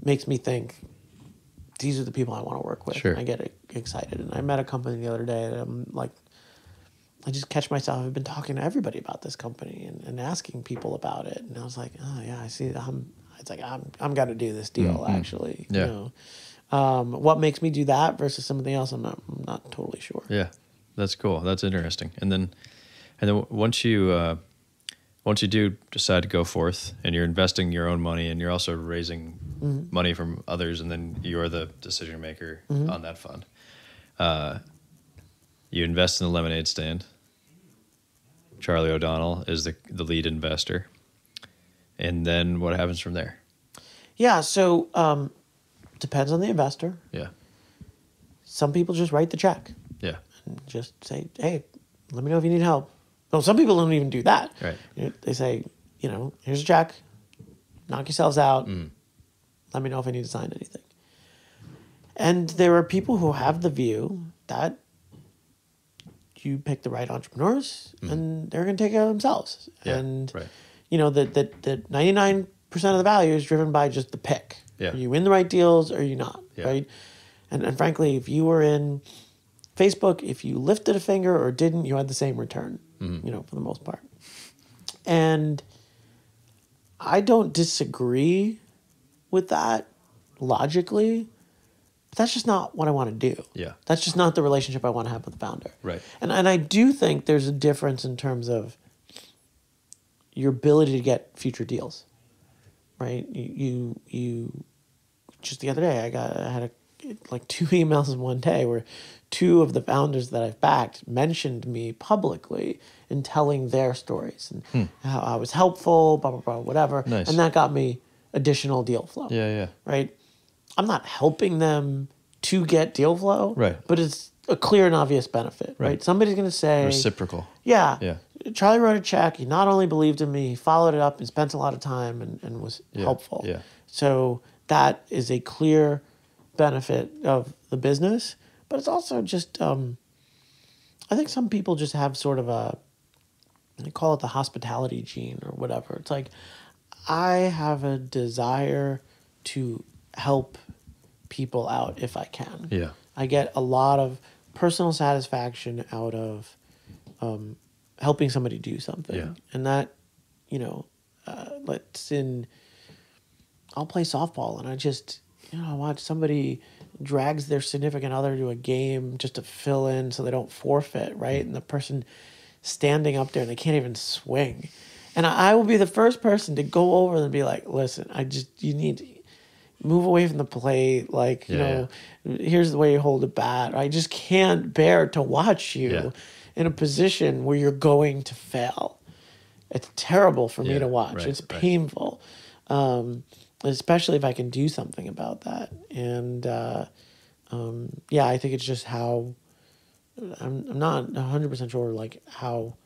makes me think these are the people I want to work with. Sure. And I get excited. And I met a company the other day that I'm like, I just catch myself. I've been talking to everybody about this company and asking people about it. And I was like, oh yeah, I see. I'm got to do this deal actually. Yeah. What makes me do that versus something else? I'm not totally sure. Yeah, that's cool. That's interesting. And then once you do decide to go forth and you're investing your own money and you're also raising money from others, and then you're the decision maker on that fund, you invest in the lemonade stand. Charlie O'Donnell is the lead investor. And then what happens from there? Yeah, so depends on the investor. Yeah. Some people just write the check Yeah. and just say, hey, let me know if you need help. No, some people don't even do that. Right. They say, here's a check, knock yourselves out. Let me know if I need to sign anything. And there are people who have the view that you pick the right entrepreneurs and they're going to take care of themselves. Yeah, and, right. that 99% of the value is driven by just the pick. Yeah. Are you in the right deals or are you not? Yeah. Right. And frankly, if you were in Facebook, if you lifted a finger or didn't, you had the same return, for the most part. And I don't disagree with that logically. That's just not what I want to do. Yeah. That's just not the relationship I want to have with the founder. Right. And I do think there's a difference in terms of your ability to get future deals. Right? You just the other day I had like 2 emails in one day where 2 of the founders that I've backed mentioned me publicly in telling their stories and how I was helpful, blah blah blah, whatever. Nice. And that got me additional deal flow. Yeah. Right? I'm not helping them to get deal flow, Right. but it's a clear and obvious benefit, right? Somebody's going to say... Reciprocal. Yeah. Yeah. Charlie wrote a check. He not only believed in me, he followed it up and spent a lot of time and was helpful. Yeah. So that is a clear benefit of the business, but it's also just... I think some people just have sort of they call it the hospitality gene or whatever. It's like, I have a desire to help people out if I can. Yeah. I get a lot of personal satisfaction out of helping somebody do something. Yeah. And that, I'll play softball and I just, I watch somebody drags their significant other to a game just to fill in so they don't forfeit, right? And the person standing up there and they can't even swing. And I will be the first person to go over and be like, listen, you need to move away from the plate. Like, here's the way you hold a bat. I just can't bear to watch you in a position where you're going to fail. It's terrible for me to watch. Right, it's painful. Especially if I can do something about that. And I think it's just how I'm not 100% sure like how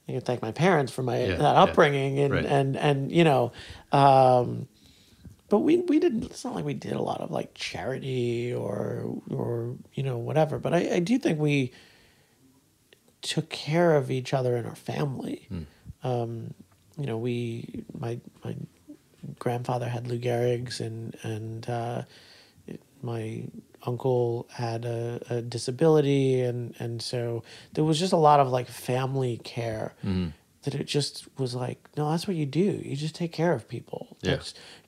I can thank my parents for that upbringing but we didn't. It's not like we did a lot of like charity or whatever. But I do think we took care of each other and our family. My grandfather had Lou Gehrig's and my uncle had a disability and so there was just a lot of like family care that it just was like, no, that's what you do. You just take care of people.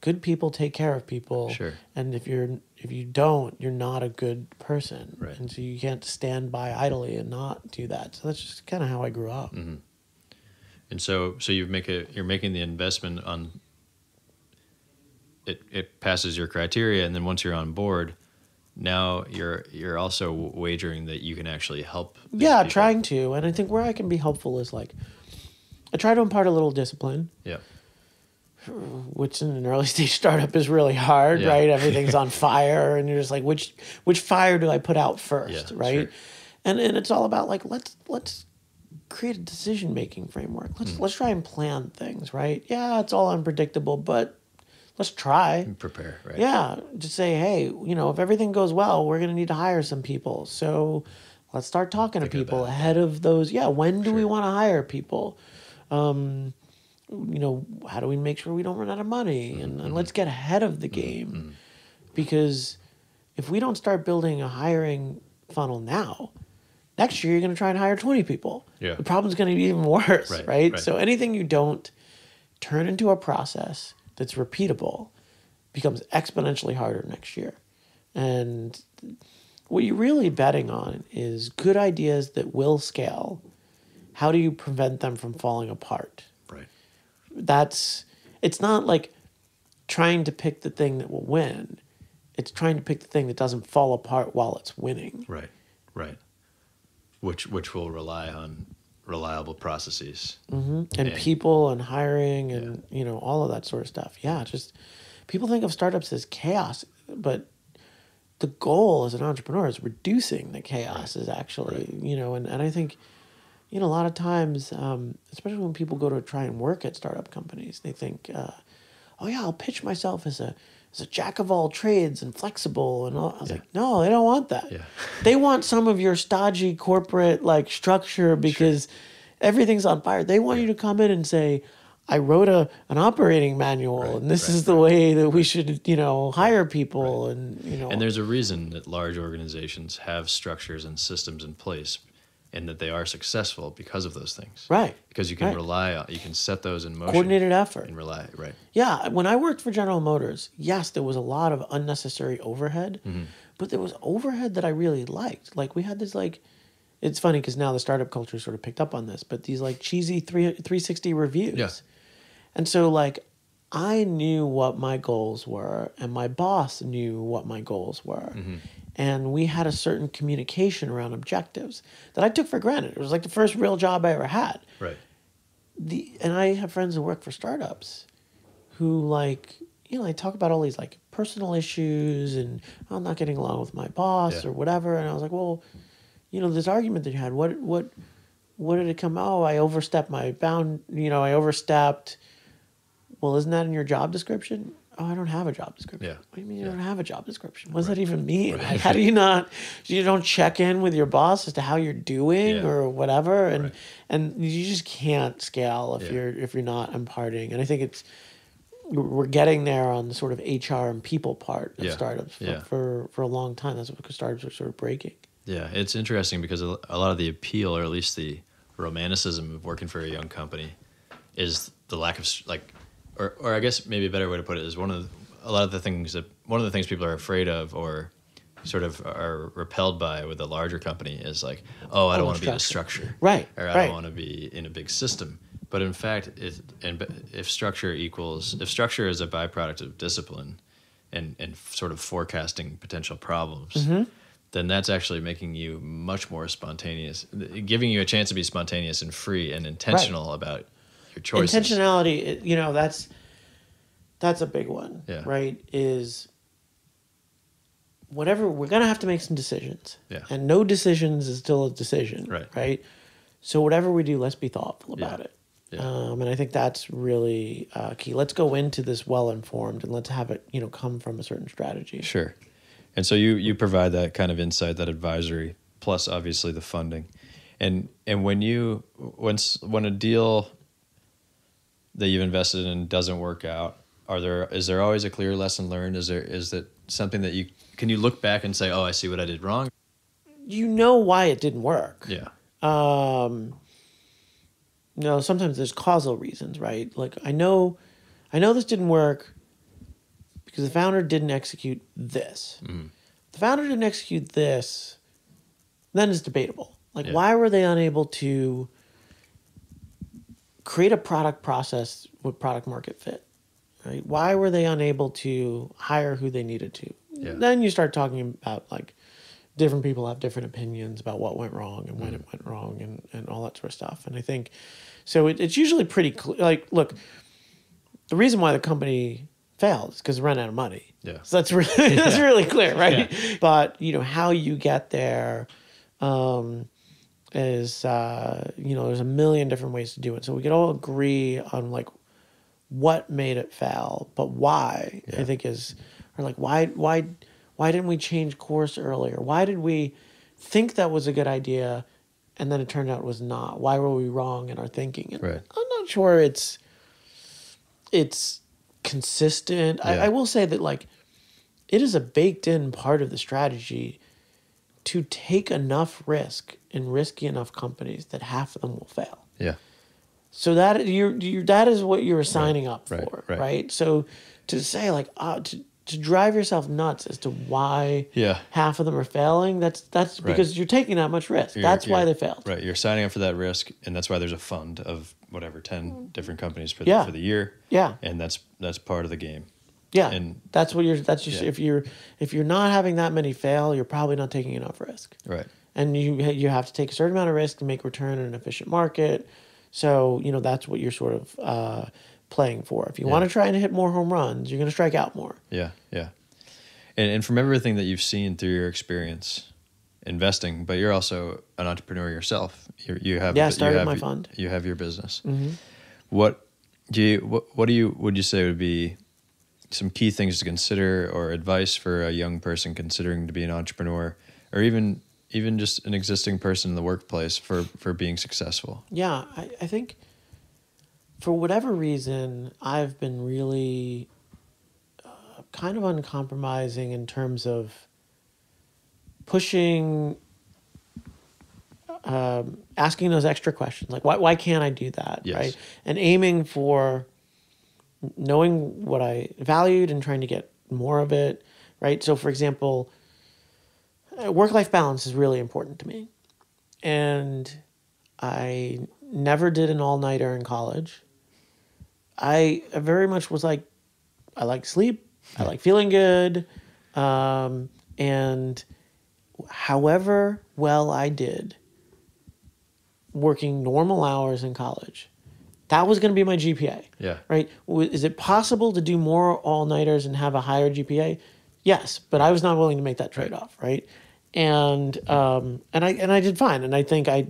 Good people take care of people. Sure. And if you don't, you're not a good person. Right. And so you can't stand by idly and not do that. So that's just kind of how I grew up. Mm-hmm. And so you're making the investment on it passes your criteria, and then once you're on board, now you're also wagering that you can actually help. Yeah, people. trying to. And I think where I can be helpful is like I try to impart a little discipline. Yeah. Which in an early stage startup is really hard, right? Everything's on fire and you're just like, which fire do I put out first, right? Sure. And it's all about like let's create a decision-making framework. Let's try and plan things, right? Yeah, it's all unpredictable, but let's try. And prepare, right? Yeah, just say, hey, if everything goes well, we're going to need to hire some people. So let's start talking to people ahead of those. Yeah, when do we want to hire people? How do we make sure we don't run out of money? And let's get ahead of the game. Because if we don't start building a hiring funnel now, next year you're going to try and hire 20 people. Yeah. The problem's going to be even worse, right? So anything you don't turn into a process that's repeatable becomes exponentially harder next year. And what you're really betting on is good ideas that will scale. How do you prevent them from falling apart? Right. It's not like trying to pick the thing that will win. It's trying to pick the thing that doesn't fall apart while it's winning. Right. Which will rely on reliable processes. Mm-hmm. And people and hiring and, all of that sort of stuff. Yeah, just people think of startups as chaos, but the goal as an entrepreneur is reducing the chaos is actually, and I think, a lot of times, especially when people go to try and work at startup companies, they think, I'll pitch myself as a jack of all trades and flexible and all. I was like, no, they don't want that. Yeah. They want some of your stodgy corporate like structure because everything's on fire. They want you to come in and say, I wrote an operating manual and this is the way that we should, hire people and. And there's a reason that large organizations have structures and systems in place and that they are successful because of those things. Right. Because you can rely on, you can set those in motion. Coordinated effort. And rely, right. Yeah. When I worked for General Motors, yes, there was a lot of unnecessary overhead, but there was overhead that I really liked. Like we had this it's funny because now the startup culture sort of picked up on this, but these like cheesy 360 reviews. Yeah. And so like I knew what my goals were and my boss knew what my goals were. And we had a certain communication around objectives that I took for granted. It was like the first real job I ever had. Right. And I have friends who work for startups who they talk about all these like personal issues and I'm not getting along with my boss or whatever. And I was like, well, this argument that you had, what did it come? Oh, I overstepped my bound, I overstepped. Well, isn't that in your job description? Oh, I don't have a job description. Yeah. What do you mean you don't have a job description? What does that even mean? Right. Like, how do you don't check in with your boss as to how you're doing or whatever? And you just can't scale if you're not imparting. And I think it's we're getting there on the sort of HR and people part of Yeah. startups Yeah. for a long time. That's what startups are sort of breaking. Yeah, it's interesting because a lot of the appeal, or at least the romanticism of working for a young company, is the lack of or I guess maybe a better way to put it is one of the things people are afraid of or sort of are repelled by with a larger company is like, oh, I don't want to be in a structure, right? Or I don't want to be in a big system. But in fact, if structure is a byproduct of discipline and sort of forecasting potential problems, then that's actually making you much more spontaneous, giving you a chance to be spontaneous and free and intentional about your choices. Intentionality, that's a big one, right? Is whatever, we're going to have to make some decisions. Yeah. And no decisions is still a decision, right? So whatever we do, let's be thoughtful about it. Yeah. And I think that's really key. Let's go into this well-informed and let's have it, come from a certain strategy. Sure. And so you provide that kind of insight, that advisory, plus obviously the funding. And when a deal that you've invested in doesn't work out, is there always a clear lesson learned? Is that something that can you look back and say, oh, I see what I did wrong? You know why it didn't work. Yeah. Sometimes there's causal reasons, right? Like I know this didn't work because the founder didn't execute this. Mm. The founder didn't execute this, then it's debatable. Like Yeah. why were they unable to create a product process with product market fit? Right? Why were they unable to hire who they needed to? Yeah. Then you start talking about like different people have different opinions about what went wrong and when it went wrong and all that sort of stuff. And I think, so it's usually pretty clear. Like, look, the reason why the company failed is because it ran out of money. Yeah. So that's really clear, right? Yeah. But, how you get there is, there's a million different ways to do it. So we could all agree on like what made it fail, but why, I think why didn't we change course earlier? Why did we think that was a good idea and then it turned out it was not? Why were we wrong in our thinking? And Right. I'm not sure it's consistent. Yeah. I will say that like it is a baked in part of the strategy to take enough risk in risky enough companies that half of them will fail. Yeah. So that that is what you're signing up for, right. right? So to say like to drive yourself nuts as to why half of them are failing, that's because you're taking that much risk. That's why they failed. Right. You're signing up for that risk, and that's why there's a fund of whatever 10 different companies for the year. Yeah. And that's part of the game. Yeah. And that's what if you're not having that many fail, you're probably not taking enough risk. Right. And you have to take a certain amount of risk to make return in an efficient market. So, that's what you're sort of playing for. If you want to try and hit more home runs, you're going to strike out more. Yeah, yeah. And from everything that you've seen through your experience investing, but you're also an entrepreneur yourself. Started my fund. You have your business. Mm-hmm. What would you say would be some key things to consider or advice for a young person considering to be an entrepreneur, or even just an existing person in the workplace for being successful? Yeah, I think for whatever reason, I've been really kind of uncompromising in terms of pushing, asking those extra questions. Like, why can't I do that, right? And aiming for knowing what I valued and trying to get more of it, right? So, for example, work-life balance is really important to me. And I never did an all-nighter in college. I very much was like, I like sleep. I like feeling good. And however well I did working normal hours in college, that was going to be my GPA. Yeah. Right? Is it possible to do more all-nighters and have a higher GPA? Yes, but I was not willing to make that trade-off, right? And I did fine, and I think I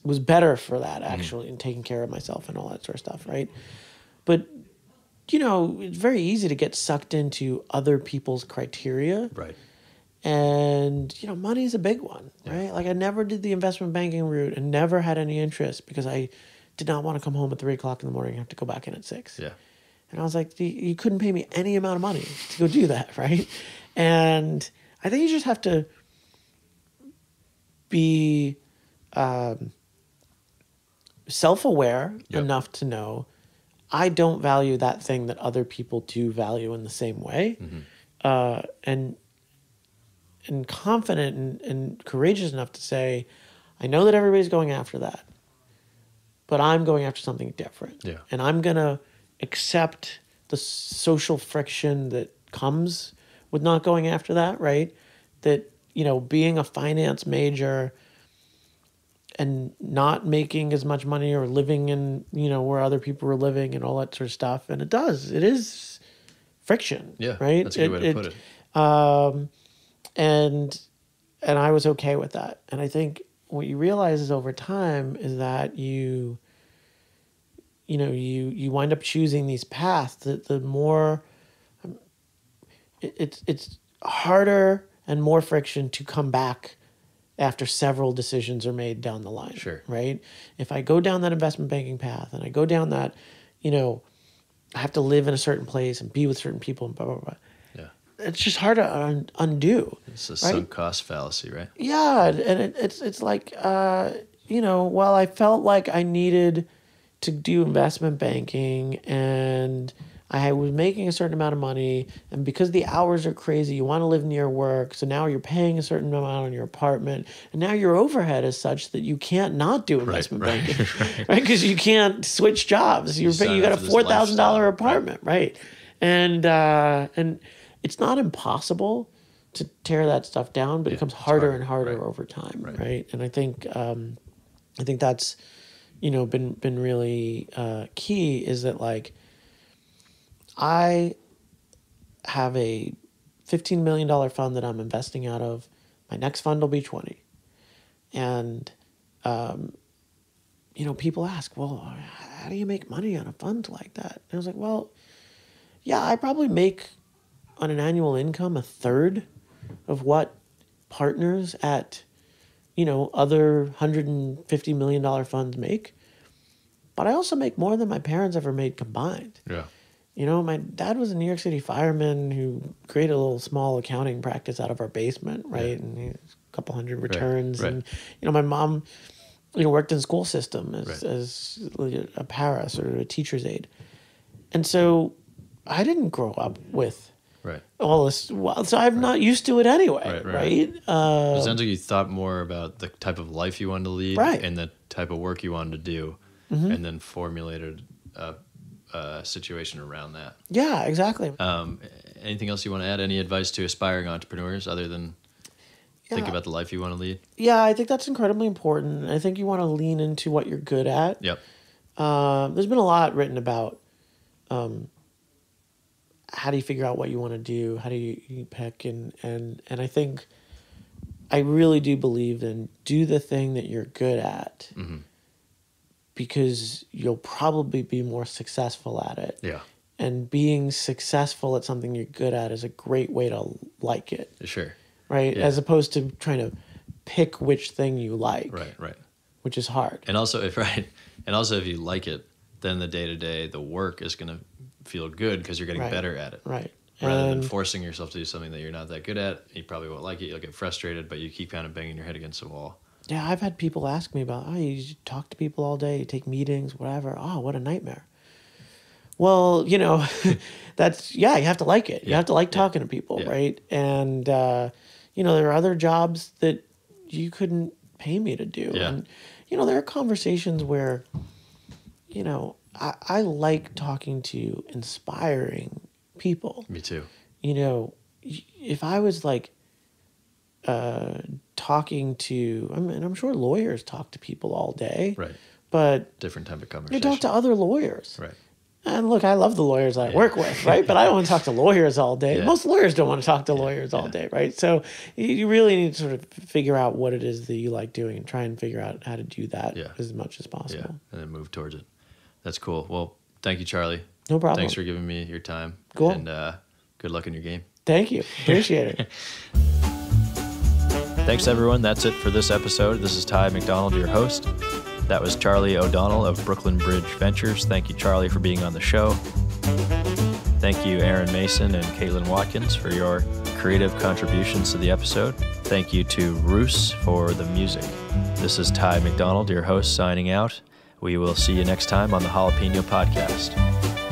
was better for that actually, in taking care of myself and all that sort of stuff, right? But it's very easy to get sucked into other people's criteria, right? And money is a big one, right? Like I never did the investment banking route and never had any interest because I did not want to come home at 3:00 in the morning and have to go back in at 6. Yeah. And I was like, you couldn't pay me any amount of money to go do that, right? And I think you just have to be self-aware enough to know I don't value that thing that other people do value in the same way. And confident and courageous enough to say, I know that everybody's going after that, but I'm going after something different. Yeah. And I'm going to accept the social friction that comes with not going after that, right? That, being a finance major and not making as much money or living in, where other people were living and all that sort of stuff. And it is friction, Yeah, right? that's a good way to put it. And I was okay with that. And I think what you realize is over time is that you wind up choosing these paths that the more it's harder and more friction to come back after several decisions are made down the line. Sure. Right? If I go down that investment banking path and I go down that, I have to live in a certain place and be with certain people and blah, blah, blah. Yeah. It's just hard to undo. It's a right? sunk cost fallacy, right? Yeah. And it's like, well, I felt like I needed to do investment banking and I was making a certain amount of money, and because the hours are crazy, you want to live near work, so now you're paying a certain amount on your apartment, and now your overhead is such that you can't not do investment banking, right? Because you can't switch jobs. You got a $4,000 apartment, right? And it's not impossible to tear that stuff down, but it becomes harder and harder over time, right? And I think that's been really key is that like. I have a $15 million fund that I'm investing out of. My next fund will be 20. And, people ask, well, how do you make money on a fund like that? And I was like, well, yeah, I probably make on an annual income a third of what partners at, other $150 million funds make. But I also make more than my parents ever made combined. Yeah. My dad was a New York City fireman who created a little small accounting practice out of our basement, right? Yeah. And he has a couple hundred returns. Right. And, my mom, worked in the school system as a paras or a teacher's aide. And so I didn't grow up with all this. So I'm not used to it anyway, right? It sounds like you thought more about the type of life you wanted to lead and the type of work you wanted to do, and then formulated a situation around that. Yeah, exactly. Anything else you want to add? Any advice to aspiring entrepreneurs other than think about the life you want to lead? Yeah, I think that's incredibly important. I think you want to lean into what you're good at. Yep. There's been a lot written about how do you figure out what you want to do? How do you pick? And I think I really do believe in do the thing that you're good at. Mm-hmm. Because you'll probably be more successful at it. Yeah. And being successful at something you're good at is a great way to like it. Sure. Right? Yeah. As opposed to trying to pick which thing you like. Right. Which is hard. And also if you like it, then the day-to-day, the work is going to feel good because you're getting better at it. Right. Rather than forcing yourself to do something that you're not that good at, you probably won't like it, you'll get frustrated, but you keep kind of banging your head against the wall. Yeah, I've had people ask me about, you talk to people all day, you take meetings, whatever. Oh, what a nightmare. Well, that's, you have to like it. You have to like talking to people, right? And, there are other jobs that you couldn't pay me to do. Yeah. And, there are conversations where, I like talking to inspiring people. Me too. If I was like, talking to, I'm sure lawyers talk to people all day, right? But different type of conversation. You talk to other lawyers, right? And look, I love the lawyers I work with, right? But I don't want to talk to lawyers all day. Yeah. Most lawyers don't want to talk to lawyers all day, right? So you really need to sort of figure out what it is that you like doing and try and figure out how to do that as much as possible. Yeah, and then move towards it. That's cool. Well, thank you, Charlie. No problem. Thanks for giving me your time. Cool. And good luck in your game. Thank you. Appreciate it. Thanks, everyone. That's it for this episode. This is Ty McDonald, your host. That was Charlie O'Donnell of Brooklyn Bridge Ventures. Thank you, Charlie, for being on the show. Thank you, Aaron Mason and Caitlin Watkins, for your creative contributions to the episode. Thank you to Roos for the music. This is Ty McDonald, your host, signing out. We will see you next time on the Jalapeno Podcast.